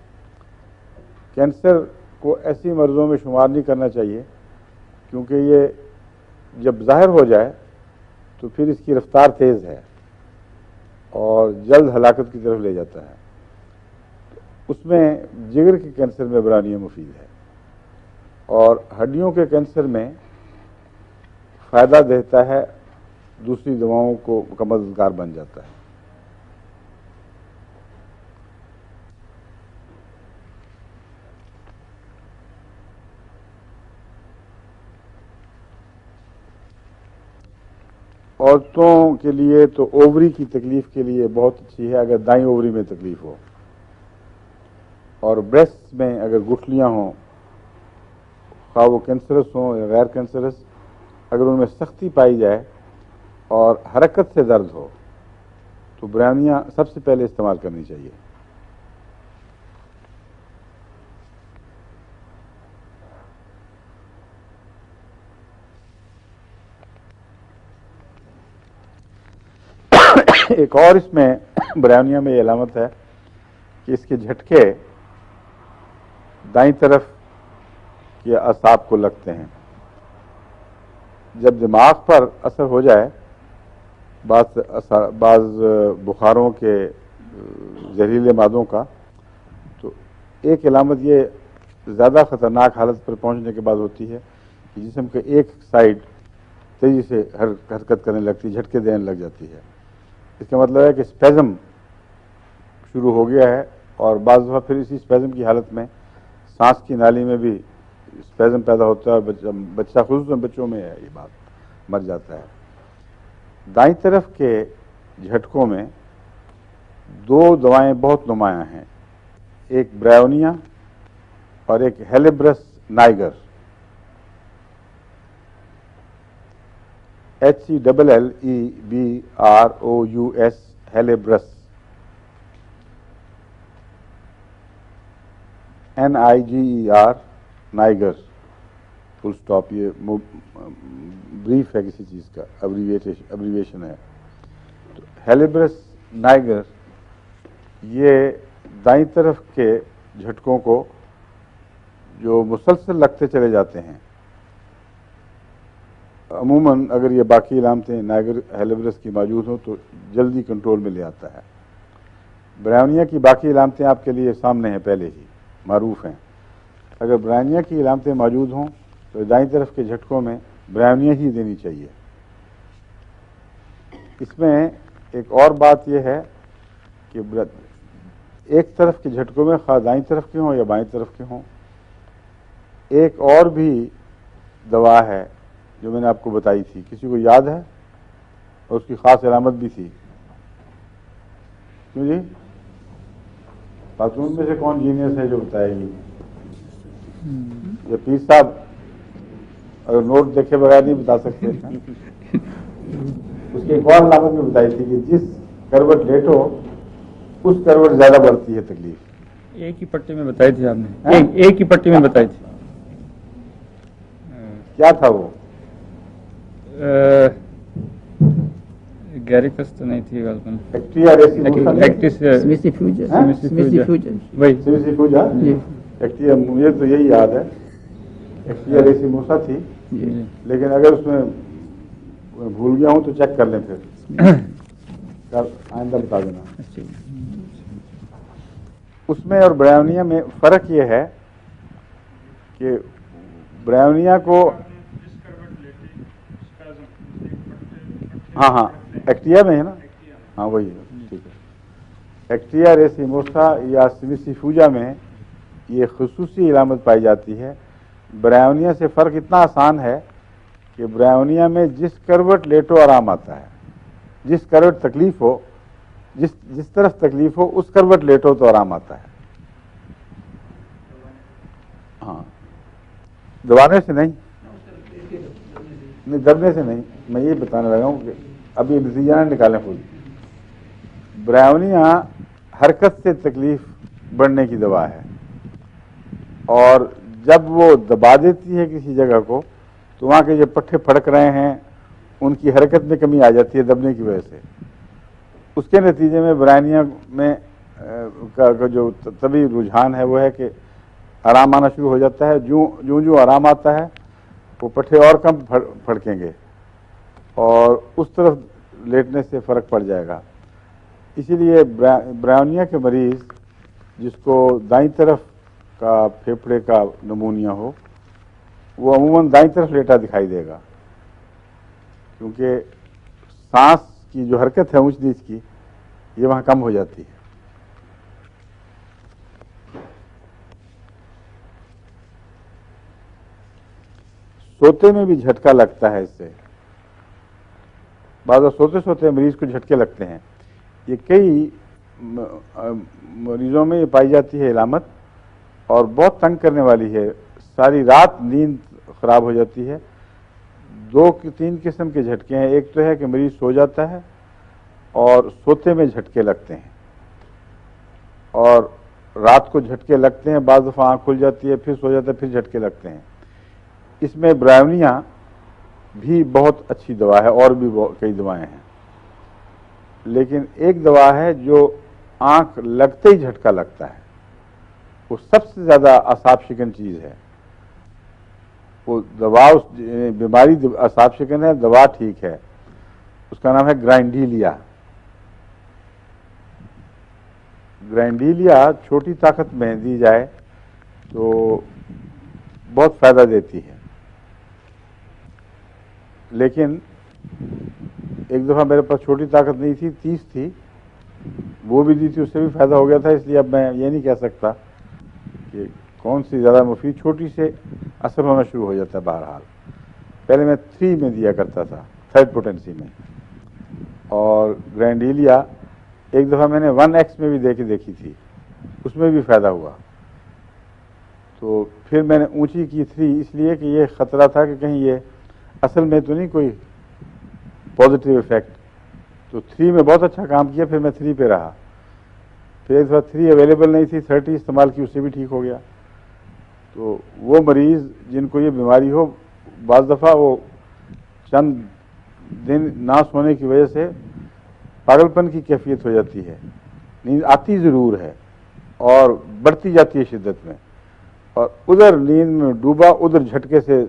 کینسر کو ایسی مرضوں میں شمار نہیں کرنا چاہیے کیونکہ یہ جب ظاہر ہو جائے تو پھر اس کی رفتار تیز ہے اور جلد ہلاکت کی طرف لے جاتا ہے. اس میں جگر کے کینسر میں برائیونیا مفید ہے, اور ہڈیوں کے کینسر میں فائدہ دیتا ہے, دوسری دواؤں کو کا مددگار بن جاتا ہے. عورتوں کے لیے تو اووری کی تکلیف کے لیے بہت اچھی ہے اگر دائیں اووری میں تکلیف ہو, اور بریسٹ میں اگر گٹھلیاں ہوں, خواہ وہ کینسرس ہوں یا غیر کینسرس, اگر ان میں سختی پائی جائے اور حرکت سے درد ہو تو برائیونیاں سب سے پہلے استعمال کرنی چاہیے. ایک اور اس میں برائیونیا میں یہ علامت ہے کہ اس کے جھٹکے دائیں طرف کے اعصاب کو لگتے ہیں. جب دماغ پر اثر ہو جائے بعض بخاروں کے زہریلے مادوں کا، تو ایک علامت یہ زیادہ خطرناک حالت پر پہنچنے کے بعد ہوتی ہے کہ جسم کے ایک سائڈ تیزی سے حرکت کرنے لگتی ہے، جھٹکے دینے لگ جاتی ہے. اس کا مطلب ہے کہ اسپیزم شروع ہو گیا ہے، اور بعض دفعہ پھر اسی اسپیزم کی حالت میں سانس کی نالی میں بھی اسپیزم پیدا ہوتا ہے، اور بچہ خصوصاً بچوں میں ہے یہ بات، مر جاتا ہے. دائیں طرف کے جھٹکوں میں دو دوائیں بہت نمایاں ہیں، ایک برائیونیا اور ایک Helleborus niger. HCLLEBROUS Helleborus, NIGER niger, full stop. یہ بریف ہے کسی چیز کا، ابریویشن ہے. تو ہیلیبرس نائگر یہ دائیں طرف کے جھٹکوں کو جو مسلسل لگتے چلے جاتے ہیں، عموماً اگر یہ باقی علامتیں نائگر ہیلیبرس کی موجود ہوں تو جلدی کنٹرول میں لے آتا ہے. برائیونیا کی باقی علامتیں آپ کے لیے سامنے ہیں، پہلے ہی معروف ہیں. اگر برائیونیا کی علامتیں موجود ہوں تو دائیں طرف کے جھٹکوں میں برائیونیا ہی دینی چاہیے. اس میں ایک اور بات یہ ہے کہ ایک طرف کے جھٹکوں میں خواہ دائیں طرف کے ہوں یا بائیں طرف کے ہوں، ایک اور بھی دوا ہے جو میں نے آپ کو بتائی تھی، کسی کو یاد ہے؟ اور اس کی خاص علامت بھی تھی. کیوں جی؟ خاتون میں سے کون جینیس ہے جو بتائے گی؟ یہ پیر صاحب اگر نوٹ دیکھے بغیر نہیں بتا سکتے. اس کی ایک اور علامت بھی بتائی تھی کہ جس کروٹ لیٹو اس کروٹ زیادہ بڑھتی ہے تکلیف. ایک ہی پٹی میں بتائی تھی آپ نے، ایک ہی پٹی میں بتائی تھی. کیا تھا وہ؟ گیریکس تو نہیں تھی غالباً. مجھے تو یہی یاد ہے ایکٹیا ریسیموسا تھی، لیکن اگر اس میں بھول گیا ہوں تو چیک کر لیں، پھر آئندہ بتا دینا. اس میں اور برائیونیا میں فرق یہ ہے کہ برائیونیا کو ہاں ایکٹیا میں ہے نا، ہاں وہی ہے، ٹھیک ہے. ایکٹیا ریسیموسا یا سیمیسیفوجا میں یہ خصوصی علامت پائی جاتی ہے. برائیونیا سے فرق اتنا آسان ہے کہ برائیونیا میں جس کروٹ لیٹو آرام آتا ہے، جس کروٹ تکلیف ہو، جس طرف تکلیف ہو اس کروٹ لیٹو تو آرام آتا ہے. ہاں، دبانے سے نہیں، دبنے سے نہیں. میں یہ بتانے لگا ہوں کہ ابھی نتیجہ نہ نکالیں خود. برائیونیا حرکت سے تکلیف بڑھنے کی دوا ہے، اور جب وہ دبا دیتی ہے کسی جگہ کو تو وہاں کے جو پٹھے پھڑک رہے ہیں ان کی حرکت میں کمی آ جاتی ہے دبنے کی وجہ سے. اس کے نتیجے میں برائیونیا میں کا جو طبی رجحان ہے وہ ہے کہ آرام آنا شروع ہو جاتا ہے. جو آرام آتا ہے وہ پٹھے اور کم پھڑکیں گے اور اس طرف لیٹنے سے فرق پڑ جائے گا. اسی لیے برائیونیا کے مریض جس کو دائیں طرف کا پھیپھڑے کا نمونیا ہو وہ عموماً دائیں طرف لیٹا دکھائی دے گا، کیونکہ سانس کی جو حرکت ہے اونچ نیچ کی یہ وہاں کم ہو جاتی ہے. سوتے میں بھی جھٹکا لگتا ہے اس سے. بعض سوتے سوتے مریض کو جھٹکے لگتے ہیں. یہ کئی مریضوں میں یہ پائی جاتی ہے علامت، اور بہت تنگ کرنے والی ہے. ساری رات نیند خراب ہو جاتی ہے. 2-3 قسم کے جھٹکے ہیں. ایک تو ہے کہ مریض سو جاتا ہے اور سوتے میں جھٹکے لگتے ہیں، اور رات کو جھٹکے لگتے ہیں، بعض دفعہ آنکھ کھل جاتی ہے، پھر سو جاتا ہے، پھر جھٹکے لگتے ہیں۔ اس میں برائیونیا بھی بہت اچھی دوا ہے، اور بھی کئی دوائیں ہیں، لیکن ایک دوا ہے جو آنکھ لگتے ہی جھٹکا لگتا ہے، وہ سب سے زیادہ اعصاب شکن چیز ہے۔ وہ دوا اس بیماری اعصاب شکن ہے، دوا ٹھیک ہے، اس کا نام ہے گرائنڈیلیا۔ گرائنڈیلیا چھوٹی طاقت میں دی جائے تو بہت فائدہ دیتی ہے، لیکن ایک دفعہ میرے پاس چھوٹی طاقت نہیں تھی، 30 تھی، وہ بھی دی تھی، اس سے بھی فائدہ ہو گیا تھا، اس لیے اب میں یہ نہیں کہہ سکتا کہ کون سی زیادہ مفید، چھوٹی سے اثر ہونا شروع ہو جاتا ہے۔ بہرحال پہلے میں 3 میں دیا کرتا تھا، 3rd پوٹینسی میں، اور گرینڈیلیا ایک دفعہ میں نے 1x میں بھی دیکھی تھی، اس میں بھی فائدہ ہوا، تو پھر میں نے اونچی کی 3، اس لیے کہ یہ خطرہ تھا کہ کہیں یہ اصل میں تو نہیں کوئی پازیٹیو افیکٹ، تو 3 میں بہت اچھا کام کیا، پھر میں 3 پہ رہا، پھر ایک دفعہ 3 اویلیبل نہیں تھی، 30 استعمال کی، اس سے بھی ٹھیک ہو گیا۔ تو وہ مریض جن کو یہ بیماری ہو، بعض دفعہ وہ چند دن نہ سونے کی وجہ سے پاگل پن کی کیفیت ہو جاتی ہے، نیند آتی ضرور ہے اور بڑھتی جاتی ہے شدت میں، اور ادھر نیند میں ڈوبا، ادھر جھٹکے سے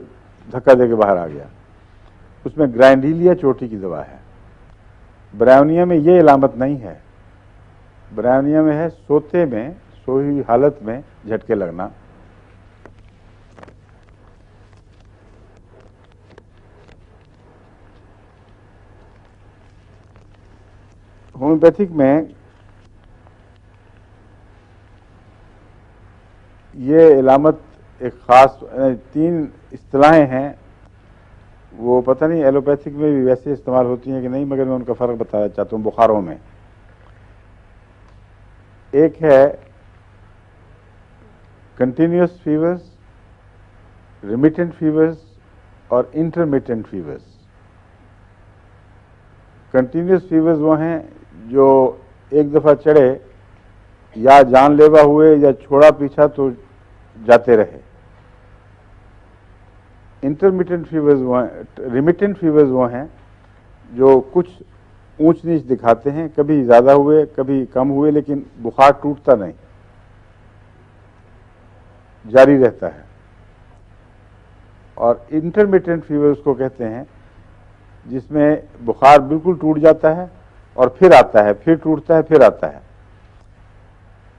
دھکا دے کے باہر آ گیا۔ اس میں گرائنڈیلیا چوٹی کی دوا ہے۔ برائیونیا میں یہ علامت نہیں ہے، برائیونیا میں ہے سوتے میں، سوئی ہوئی حالت میں جھٹکے لگنا۔ ہومیوپیتھک میں یہ علامت ایک خاص 3 اصطلاحیں ہیں، وہ پتہ نہیں ایلوپیتھک میں بھی ویسے استعمال ہوتی ہیں کہ نہیں، مگر میں ان کا فرق بتانا چاہتا ہوں بخاروں میں۔ ایک ہے کنٹینیوس فیورز، ریمیٹنٹ فیورز اور انٹرمیٹنٹ فیورز۔ کنٹینیوس فیورز وہ ہیں جو ایک دفعہ چڑھے یا جان لیوا ہوئے یا چھوڑا پیچھا تو جاتے رہے۔ انٹرمیٹنٹ فیورز وہ ہیں، ریمیٹنٹ فیورز وہ ہیں جو کچھ اونچ نیچ دکھاتے ہیں، کبھی زیادہ ہوئے کبھی کم ہوئے، لیکن بخار ٹوٹتا نہیں، جاری رہتا ہے۔ اور انٹرمیٹنٹ فیور اس کو کہتے ہیں جس میں بخار بالکل ٹوٹ جاتا ہے اور پھر آتا ہے، پھر ٹوٹتا ہے، پھر آتا ہے۔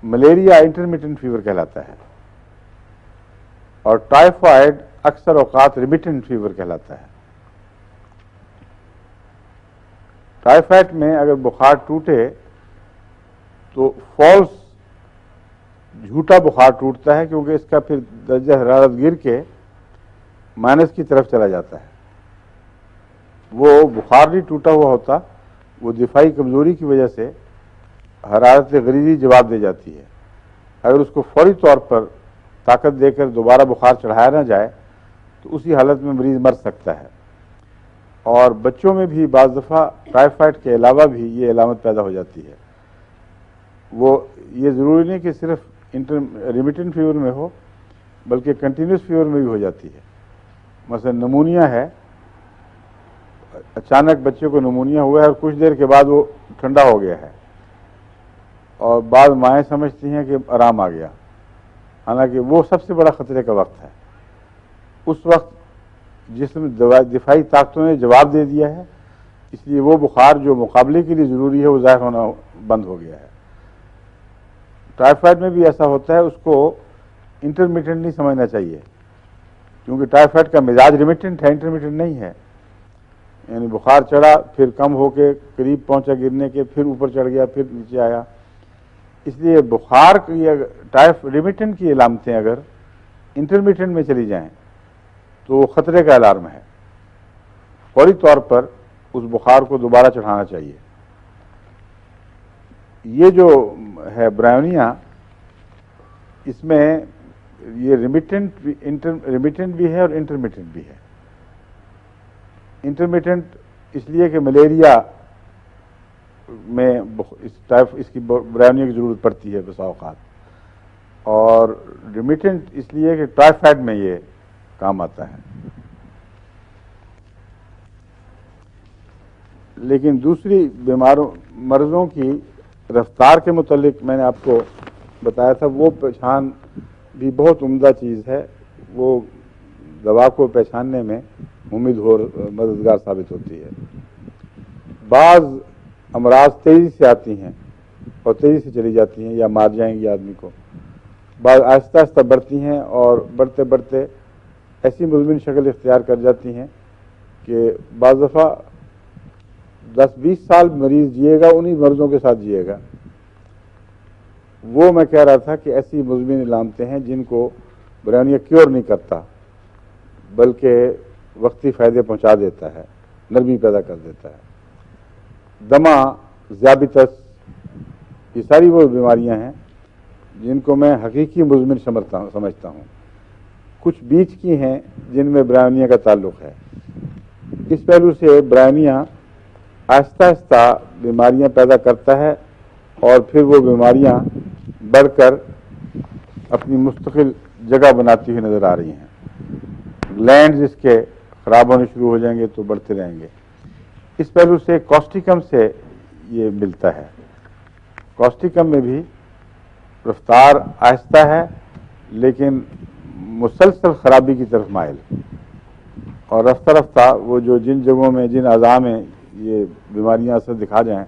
ملیریا انٹرمیٹنٹ فیور کہلاتا ہے، اور ٹائیفائڈ اکثر اوقات ریمیٹنٹ فیور کہلاتا ہے۔ ٹائیفائڈ میں اگر بخار ٹوٹے تو فالس جھوٹا بخار ٹوٹتا ہے، کیونکہ اس کا پھر درجہ حرارت گر کے مائنس کی طرف چلا جاتا ہے۔ وہ بخار نہیں ٹوٹا ہوا ہوتا، وہ دفاعی کمزوری کی وجہ سے حرارت غریزی جواب دے جاتی ہے۔ اگر اس کو فوری طور پر طاقت دے کر دوبارہ بخار چڑھایا نہ جائے تو اسی حالت میں مریض مر سکتا ہے۔ اور بچوں میں بھی بعض دفعہ ٹائیفائڈ کے علاوہ بھی یہ علامت پیدا ہو جاتی ہے۔ وہ یہ ضروری نہیں کہ صرف ریمیٹنٹ فیور میں ہو، بلکہ کنٹینیوس فیور میں بھی ہو جاتی ہے۔ مثلا نمونیا ہے، اچانک بچے کو نمونیا ہوا ہے اور کچھ دیر کے بعد وہ ٹھنڈا ہو گیا ہے، اور بعض مائیں سمجھتی ہیں کہ آرام آ گیا، حالانکہ وہ سب سے بڑا خطرے کا وقت ہے۔ اس وقت جسم دفاعی طاقتوں نے جواب دے دیا ہے، اس لیے وہ بخار جو مقابلے کے لیے ضروری ہے وہ ظاہر ہونا بند ہو گیا ہے۔ ٹائیفائڈ میں بھی ایسا ہوتا ہے، اس کو انٹرمیٹنٹ نہیں سمجھنا چاہیے، کیونکہ ٹائیفائڈ کا مزاج ریمیٹنٹ ہے، انٹرمیٹنٹ نہیں ہے۔ یعنی بخار چڑھا، پھر کم ہو کے قریب پہنچا گرنے کے، پھر اوپر چڑھ گیا، پھر نیچے آیا۔ اس لیے بخار کی ریمیٹنٹ کی علامتیں اگر انٹرمیٹنٹ میں چلی جائیں تو وہ خطرے کا الارم ہے، فوری طور پر اس بخار کو دوبارہ چڑھانا چاہیے۔ یہ جو ہے برائیونیا، اس میں یہ ریمیٹنٹ بھی ہے اور انٹرمیٹنٹ بھی ہے۔ انٹرمیٹنٹ اس لیے کہ ملیریا میں اس کی برائیونیا کی ضرورت پڑتی ہے بسا اوقات، اور ریمیٹنٹ اس لیے کہ ٹائیفائڈ میں یہ کام آتا ہے. لیکن دوسری مرضوں کی رفتار کے متعلق میں نے آپ کو بتایا تھا، وہ پہچان بھی بہت عمدہ چیز ہے. وہ دوا کو پہچاننے میں مددگار ثابت ہوتی ہے. بعض امراض تیزی سے آتی ہیں اور تیزی سے چلی جاتی ہیں یا مار جائیں گی آدمی کو، بعض آہستہ آہستہ بڑھتی ہیں اور بڑھتے بڑھتے ایسی مزمن شکل اختیار کر جاتی ہیں کہ بعض دفعہ 10-20 سال مریض جیے گا، انہی مرضوں کے ساتھ جیے گا. وہ میں کہہ رہا تھا کہ ایسی مزمن علامتیں ہیں جن کو برائیونیا کیور نہیں کرتا بلکہ وقتی فائدے پہنچا دیتا ہے، نرمی پیدا کر دیتا ہے. دمہ، ذیابیطس، یہ ساری وہ بیماریاں ہیں جن کو میں حقیقی مزمن سمجھتا ہوں. کچھ بیچ کی ہیں جن میں برائیونیا کا تعلق ہے. اس پہلو سے برائیونیا آہستہ آہستہ بیماریاں پیدا کرتا ہے اور پھر وہ بیماریاں بڑھ کر اپنی مستقل جگہ بناتی ہوئی نظر آ رہی ہیں. گلینڈز اس کے خراب ہونے شروع ہو جائیں گے تو بڑھتے رہیں گے. اس پہلو سے کاسٹیکم سے یہ ملتا ہے. کاسٹیکم میں بھی رفتار آہستہ ہے لیکن مسلسل خرابی کی طرف مائل، اور رفتہ رفتہ وہ جو جن جگہوں میں جن اعضاء میں یہ بیماریاں اثر دکھا جائیں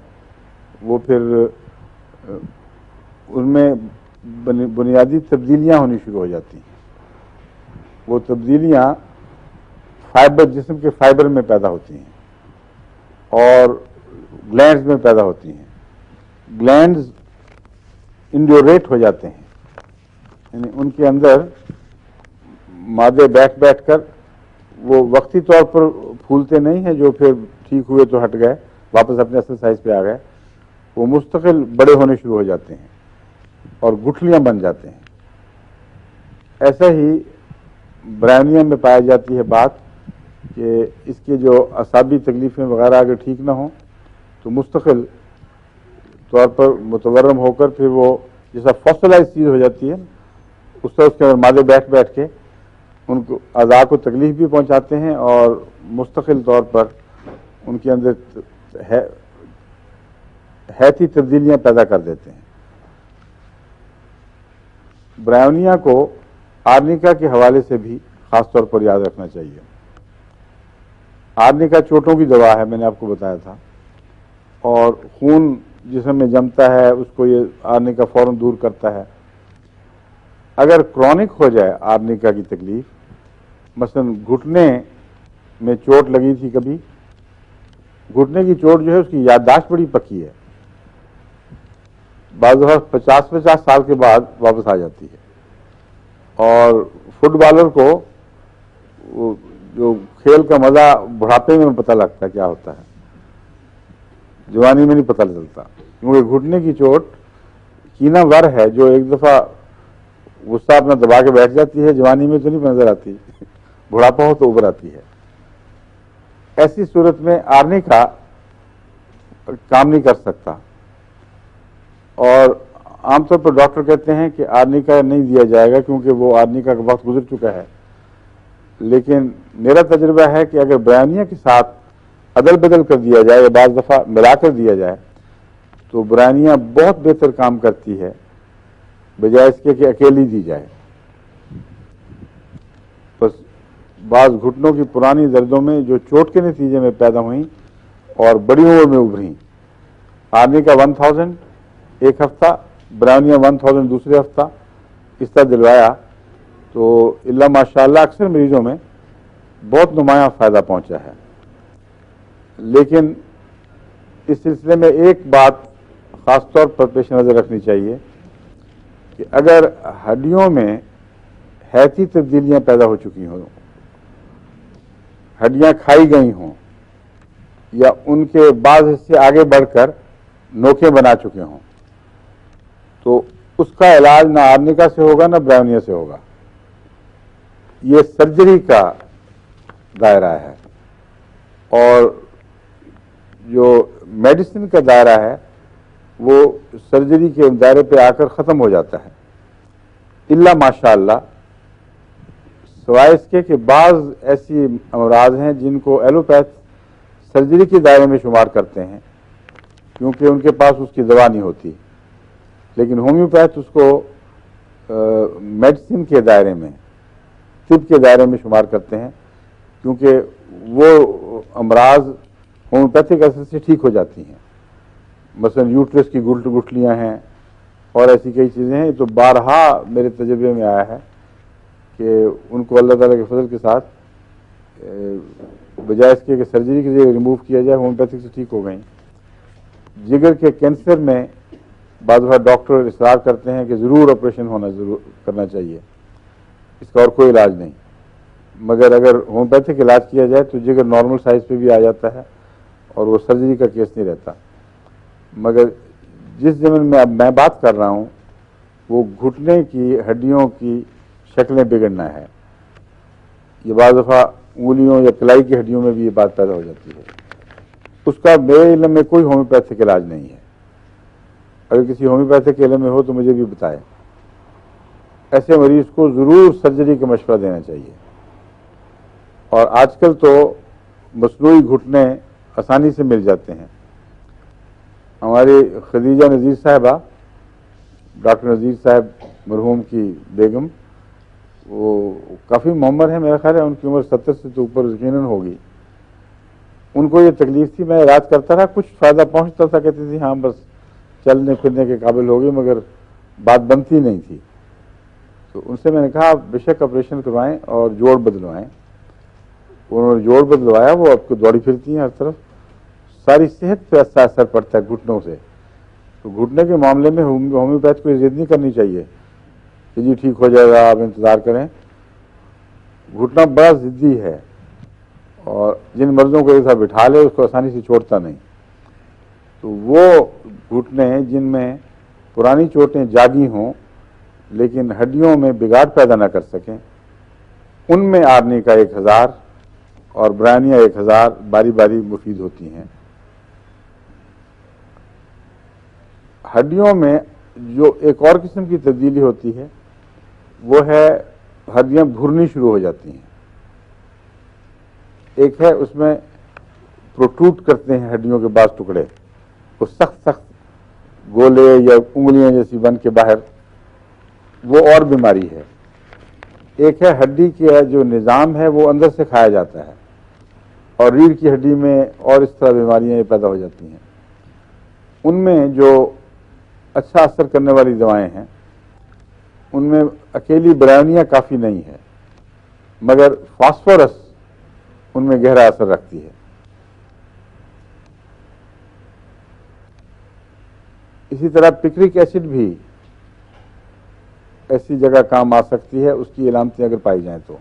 وہ پھر ان میں بنیادی تبدیلیاں ہونی شروع ہو جاتی ہیں. وہ تبدیلیاں جسم کے فائبر میں پیدا ہوتی ہیں اور گلینڈز میں پیدا ہوتی ہیں. گلینڈز انڈیوریٹ ہو جاتے ہیں، یعنی ان کے اندر مادے بیٹھ بیٹھ کر وہ وقتی طور پر پھولتے نہیں ہیں جو پھر ٹھیک ہوئے تو ہٹ گئے واپس اپنے اصل سائز پہ آ گئے. وہ مستقل بڑے ہونے شروع ہو جاتے ہیں اور گٹھلیاں بن جاتے ہیں. ایسا ہی برائیونیا میں پائی جاتی ہے بات کہ اس کے جو اعصابی تکلیفیں وغیرہ اگر ٹھیک نہ ہوں تو مستقل طور پر متورم ہو کر پھر وہ جیسا فاسلائز چیز ہو جاتی ہے اس طرح اس کے اندر مادے بیٹھ بیٹھ کے ان کو اعضاء کو تکلیف بھی پہنچاتے ہیں اور مستقل طور پر ان کے اندر حیاتی تبدیلیاں پیدا کر دیتے ہیں. برائیونیا کو آرنیکا کے حوالے سے بھی خاص طور پر یاد رکھنا چاہیے. آرنیکا چوٹوں کی دوا ہے، میں نے آپ کو بتایا تھا، اور خون جسم میں جمتا ہے اس کو یہ آرنیکا فوراً دور کرتا ہے. اگر کرونک ہو جائے آرنیکا کی تکلیف، مثلا گھٹنے میں چوٹ لگی تھی کبھی، گھٹنے کی چوٹ جو ہے اس کی یادداشت بڑی پکی ہے، بعض دفعہ 50 سال کے بعد واپس آ جاتی ہے. اور فٹ بالر کو جو کھیل کا مزہ بڑھاپے میں پتہ لگتا ہے کیا ہوتا ہے، جوانی میں نہیں پتہ چلتا، کیونکہ گھٹنے کی چوٹ کینہ ور ہے جو ایک دفعہ غصہ اپنا دبا کے بیٹھ جاتی ہے، جوانی میں تو نہیں نظر آتی، بڑھاپا ہو تو ابھر آتی ہے. ایسی صورت میں آرنیکا کام نہیں کر سکتا، اور عام طور پر ڈاکٹر کہتے ہیں کہ آرنیکا نہیں دیا جائے گا کیونکہ وہ آرنیکا کا وقت گزر چکا ہے. لیکن میرا تجربہ ہے کہ اگر برائیونیا کے ساتھ عدل بدل کر دیا جائے یا بعض دفعہ ملا کر دیا جائے تو برائیونیا بہت بہتر کام کرتی ہے بجائے اس کے کہ اکیلی دی جائے. بس بعض گھٹنوں کی پرانی دردوں میں جو چوٹ کے نتیجے میں پیدا ہوئیں اور بڑی عمر میں ابھریں، آرنیکا 1000 ایک ہفتہ، برائیونیا 1000 دوسرے ہفتہ، اس طرح دلوایا تو اللہ ماشاء اللہ اکثر مریضوں میں بہت نمایاں فائدہ پہنچا ہے. لیکن اس سلسلے میں ایک بات خاص طور پر پیش نظر رکھنی چاہیے کہ اگر ہڈیوں میں حیاتی تبدیلیاں پیدا ہو چکی ہوں، ہڈیاں کھائی گئی ہوں یا ان کے بعض حصے آگے بڑھ کر نوکیں بنا چکے ہوں، تو اس کا علاج نہ آرنیکا سے ہوگا نہ برائیونیا سے ہوگا. یہ سرجری کا دائرہ ہے اور جو میڈیسن کا دائرہ ہے وہ سرجری کے دائرے پہ آ کر ختم ہو جاتا ہے، الا ماشاء اللہ، سوائے اس کے کہ بعض ایسی امراض ہیں جن کو ایلوپیتھ سرجری کے دائرے میں شمار کرتے ہیں کیونکہ ان کے پاس اس کی دوا نہیں ہوتی، لیکن ہومیوپیتھ اس کو میڈیسن کے دائرے میں، طب کے دائرے میں شمار کرتے ہیں کیونکہ وہ امراض ہومیوپیتھک اثر سے ٹھیک ہو جاتی ہیں، مثلا یوٹرس کی گٹلیاں ہیں اور ایسی کئی چیزیں ہیں۔ تو بارہا میرے تجربے میں آیا ہے کہ ان کو اللہ تعالیٰ کے فضل کے ساتھ بجائے اس کے کہ سرجری کے ذریعے ریموو کیا جائے ہومیوپیتھک سے ٹھیک ہو گئیں۔ جگر کے کینسر میں بعض دفعہ ڈاکٹر اصرار کرتے ہیں کہ ضرور آپریشن کرنا چاہیے، اس کا اور کوئی علاج نہیں، مگر اگر ہومیوپیتھک علاج کیا جائے تو جگر نارمل سائز پہ بھی آ جاتا ہے اور وہ سرجری کا کیس نہیں رہتا۔ مگر جس زمین میں اب میں بات کر رہا ہوں وہ گھٹنے کی ہڈیوں کی شکلیں بگڑنا ہے، یہ بعض دفعہ انگلیوں یا کلائی کی ہڈیوں میں بھی یہ بات پیدا ہو جاتی ہے، اس کا میرے علم میں کوئی ہومیوپیتھک علاج نہیں ہے، اگر کسی ہومیوپیتھک علم میں ہو تو مجھے بھی بتائے۔ ایسے مریض کو ضرور سرجری کا مشورہ دینا چاہیے، اور آج کل تو مصنوعی گھٹنے آسانی سے مل جاتے ہیں۔ ہماری خدیجہ نذیر صاحبہ، ڈاکٹر نذیر صاحب مرحوم کی بیگم، وہ کافی معمر ہے، میرا خیال ہے ان کی عمر 70 سے تو اوپر یقیناً ہوگی۔ ان کو یہ تکلیف تھی، میں علاج کرتا رہا، کچھ فائدہ پہنچتا تھا، کہتی تھی ہاں بس چلنے پھرنے کے قابل ہو گئی، مگر بات بنتی نہیں تھی۔ تو ان سے میں نے کہا آپ بے شک آپریشن کروائیں اور جوڑ بدلوائیں۔ انہوں نے جوڑ بدلوایا، وہ اب کو دوڑی پھرتی ہیں ہر طرف، ساری صحت پہ اثر پڑتا ہے گھٹنوں سے۔ تو گھٹنے کے معاملے میں ہومیوپیتھ کو ضد نہیں کرنی چاہیے کہ جی ٹھیک ہو جائے گا آپ انتظار کریں، گھٹنا بڑا ضدی ہے اور جن مرضوں کو ایسا بٹھا لے اس کو آسانی سے چھوڑتا نہیں۔ تو وہ گھٹنے جن میں پرانی چوٹیں جاگی ہوں لیکن ہڈیوں میں بگاڑ پیدا نہ کر سکیں، ان میں آرنی کا 1000 اور برانیہ 1000 باری باری مفید ہوتی ہیں۔ ہڈیوں میں جو ایک اور قسم کی تبدیلی ہوتی ہے وہ ہے ہڈیاں بھرنی شروع ہو جاتی ہیں۔ ایک ہے اس میں پروٹروٹ کرتے ہیں ہڈیوں کے بعض ٹکڑے، وہ سخت سخت گولے یا انگلیاں جیسی بن کے باہر، وہ اور بیماری ہے۔ ایک ہے ہڈی کا جو نظام ہے وہ اندر سے کھایا جاتا ہے اور ریڑھ کی ہڈی میں اور اس طرح بیماریاں پیدا ہو جاتی ہیں۔ ان میں جو اچھا اثر کرنے والی دوائیں ہیں ان میں اکیلی برائیونیا کافی نہیں ہے، مگر فاسفورس ان میں گہرا اثر رکھتی ہے۔ اسی طرح پکرک ایسڈ بھی ایسی جگہ کام آ سکتی ہے، اس کی علامتیں اگر پائی جائیں تو۔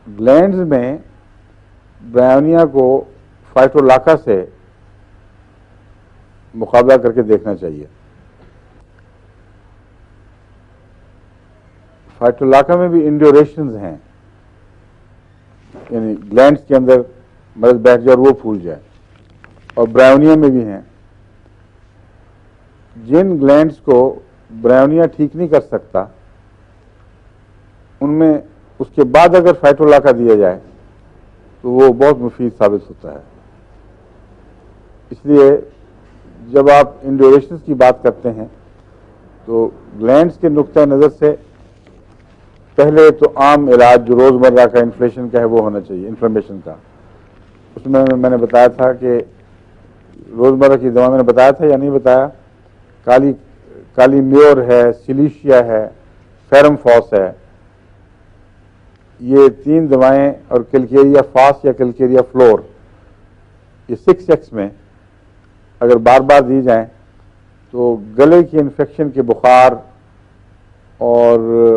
گلینڈز میں برائیونیا کو فائٹولاکا سے مقابلہ کر کے دیکھنا چاہیے۔ فائٹولاکا میں بھی انڈیوریشنز ہیں، یعنی گلینڈز کے اندر مرض بیٹھ جائے اور وہ پھول جائے، اور برائیونیا میں بھی ہیں۔ جن گلینڈز کو برائیونیا ٹھیک نہیں کر سکتا ان میں اس کے بعد اگر فائٹولاکا دیا جائے تو وہ بہت مفید ثابت ہوتا ہے۔ اس لیے جب آپ انڈیوریشنز کی بات کرتے ہیں تو گلینڈز کے نقطہ نظر سے پہلے تو عام علاج جو روزمرہ کا انفلیشن کا ہے وہ ہونا چاہیے، انفلیمیشن کا۔ اس میں نے بتایا تھا کہ روزمرہ کی دوا میں نے بتایا تھا یا نہیں بتایا، کالی میور ہے، سلیشیا ہے، فیرم فاس ہے، یہ 3 دوائیں، اور کلکیریا فاس یا کلکیریا فلور، یہ 6X میں اگر بار بار دی جائیں تو گلے کی انفیکشن کے بخار اور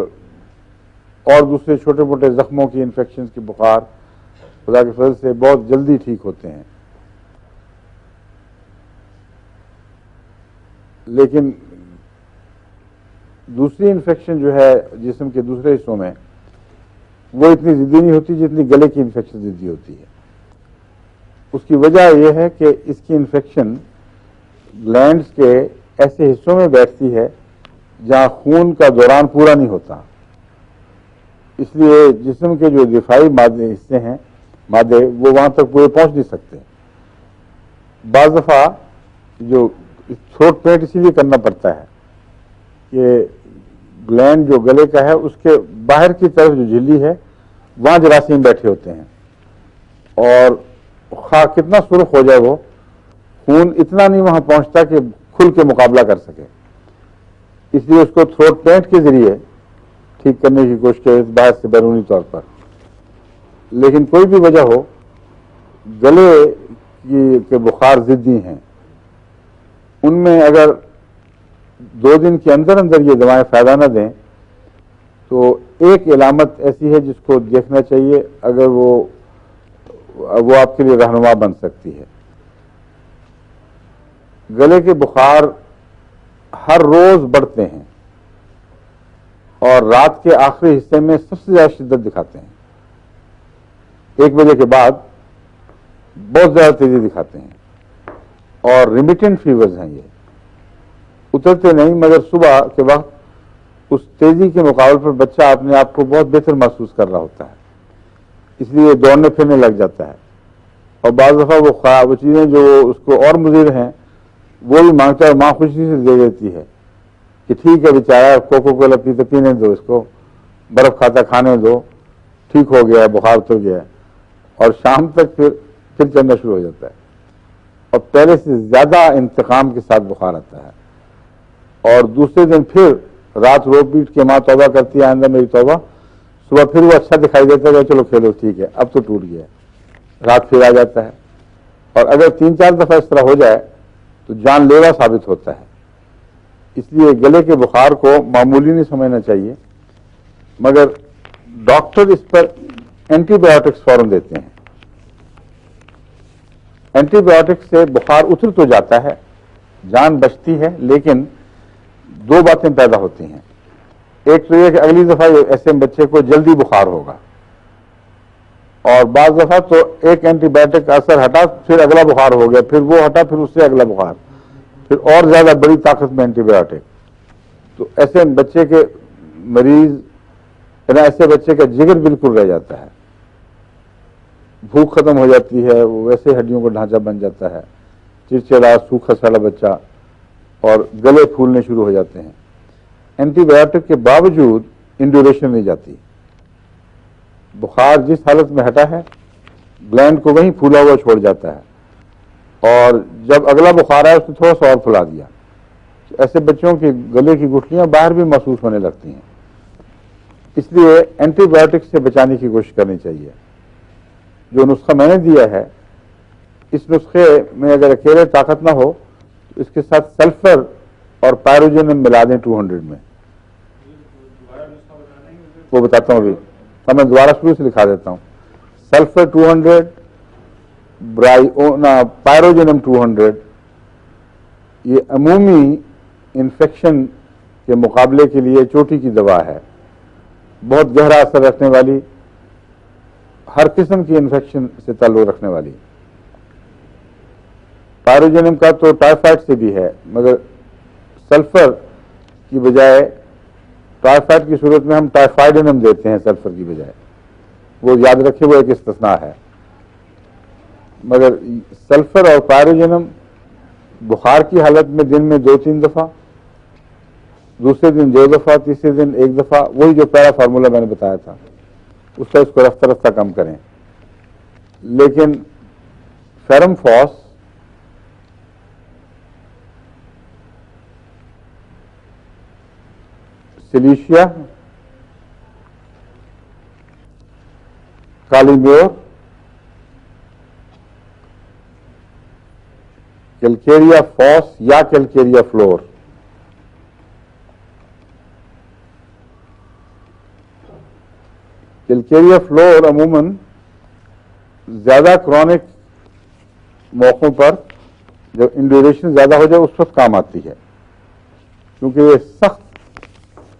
دوسرے چھوٹے موٹے زخموں کی انفیکشن کے بخار خدا کے فضل سے بہت جلدی ٹھیک ہوتے ہیں۔ لیکن دوسری انفیکشن جو ہے جسم کے دوسرے حصوں میں وہ اتنی ضدی نہیں ہوتی جتنی گلے کی انفیکشن ضدی ہوتی ہے. اس کی وجہ یہ ہے کہ اس کی انفیکشن گلینڈز کے ایسے حصوں میں بیٹھتی ہے جہاں خون کا دوران پورا نہیں ہوتا. اس لیے جسم کے جو دفاعی حصے ہیں مادے وہ وہاں تک پورے پہنچ نہیں سکتے. بعض دفعہ جو تھروٹ پینٹ اسی لیے کرنا پڑتا ہے کہ گلینڈ جو گلے کا ہے اس کے باہر کی طرف جو جھلی ہے وہاں جراثیم بیٹھے ہوتے ہیں اور خواہ کتنا سرخ ہو جائے وہ خون اتنا نہیں وہاں پہنچتا کہ کھل کے مقابلہ کر سکے. اس لیے اس کو تھروٹ پینٹ کے ذریعے ٹھیک کرنے کی کوشش کرے باہر سے بیرونی طور پر. لیکن کوئی بھی وجہ ہو گلے کے بخار ضدی ہیں ان میں اگر 2 دن کے اندر اندر یہ دوائیں فائدہ نہ دیں تو ایک علامت ایسی ہے جس کو دیکھنا چاہیے اگر وہ آپ کے لیے رہنما بن سکتی ہے. گلے کے بخار ہر روز بڑھتے ہیں اور رات کے آخری حصے میں سب سے زیادہ شدت دکھاتے ہیں. 1 بجے کے بعد بہت زیادہ تیزی دکھاتے ہیں اور ریمیٹنٹ فیورز ہیں. یہ اترتے نہیں مگر صبح کے وقت اس تیزی کے مقابلے پر بچہ اپنے آپ کو بہت بہتر محسوس کر رہا ہوتا ہے اس لیے دوڑنے پھرنے لگ جاتا ہے. اور بعض دفعہ وہ چیزیں جو اس کو اور مضر ہیں وہ بھی مانگتا ہے. ماں خوشی سے دے دیتی ہے کہ ٹھیک ہے بیچارہ کوکو کولا پیتے پینے دو اس کو برف کھاتا کھانے دو ٹھیک ہو گیا ہے بخار اتر گیا ہے. اور شام تک پھر چلنا شروع ہو جاتا ہے اور پہلے سے زیادہ انتقام کے ساتھ بخار آتا ہے. اور دوسرے دن پھر رات رو پیٹ کے ماں توبہ کرتی ہے آئندہ میری توبہ. صبح پھر وہ اچھا دکھائی دیتا ہے چلو کھیلو ٹھیک ہے اب تو ٹوٹ گیا. رات پھر آ جاتا ہے اور اگر 3-4 دفعہ اس طرح ہو جائے تو جان لیوا ثابت ہوتا ہے. اس لیے گلے کے بخار کو معمولی نہیں سمجھنا چاہیے مگر ڈاکٹر اس پر اینٹی بایوٹکس فوراً دیتے ہیں. اینٹی بایوٹکس سے بخار اتر تو جاتا ہے جان بچتی ہے لیکن 2 باتیں پیدا ہوتی ہیں. ایک تو یہ کہ اگلی دفعہ ایسے بچے کو جلدی بخار ہوگا اور بعض دفعہ تو ایک اینٹی بایوٹک کا اثر ہٹا پھر اگلا بخار ہو گیا پھر وہ ہٹا پھر اس سے اگلا بخار پھر اور زیادہ بڑی طاقت میں اینٹی بایوٹک. تو ایسے بچے کے مریض ایسے بچے کا جگر بالکل رہ جاتا ہے بھوک ختم ہو جاتی ہے وہ ویسے ہڈیوں کا ڈھانچہ بن جاتا ہے چڑچڑا سوکھا ساڑا بچہ اور گلے پھولنے شروع ہو جاتے ہیں. اینٹی بایوٹک کے باوجود انڈیوریشن نہیں جاتی. بخار جس حالت میں ہٹا ہے گلینڈ کو وہیں پھولا ہوا چھوڑ جاتا ہے اور جب اگلا بخار آیا اس نے تھوڑا سا اور پھلا دیا. ایسے بچوں کے گلے کی گٹھلیاں باہر بھی محسوس ہونے لگتی ہیں. اس لیے اینٹی بایوٹک سے بچانے کی کوشش کرنی چاہیے. جو نسخہ میں نے دیا ہے اس نسخے میں اگر اکیلے طاقت نہ ہو تو اس کے ساتھ سلفر اور پائروجینم ملا دیں 200 میں. وہ بتاتا ہوں ابھی میں دوبارہ شروع سے لکھا دیتا ہوں. سلفر 200 پائروجینم 200 یہ عمومی انفیکشن کے مقابلے کے لیے چوٹی کی دوا ہے بہت گہرا اثر رکھنے والی ہر قسم کی انفیکشن سے تعلق رکھنے والی. پائروجینم کا تو ٹائیفائڈ سے بھی ہے مگر سلفر کی بجائے ٹائیفائڈ کی صورت میں ہم ٹائیفائڈینم دیتے ہیں سلفر کی بجائے. وہ یاد رکھے وہ ایک استثناء ہے مگر سلفر اور پائروجینم بخار کی حالت میں دن میں 2-3 دفعہ دوسرے دن 2 دفعہ تیسرے دن 1 دفعہ وہی جو پہلا فارمولہ میں نے بتایا تھا اس کا اس کو رفتہ رفتہ کم کریں. لیکن فیرم فاس سلیشیا کالیمیور کیلکیریا فاس یا کیلکیریا فلور کیلکیریا فلور عموماً زیادہ کرونک موقعوں پر جب انڈیوریشن زیادہ ہو جائے اس وقت کام آتی ہے کیونکہ یہ سخت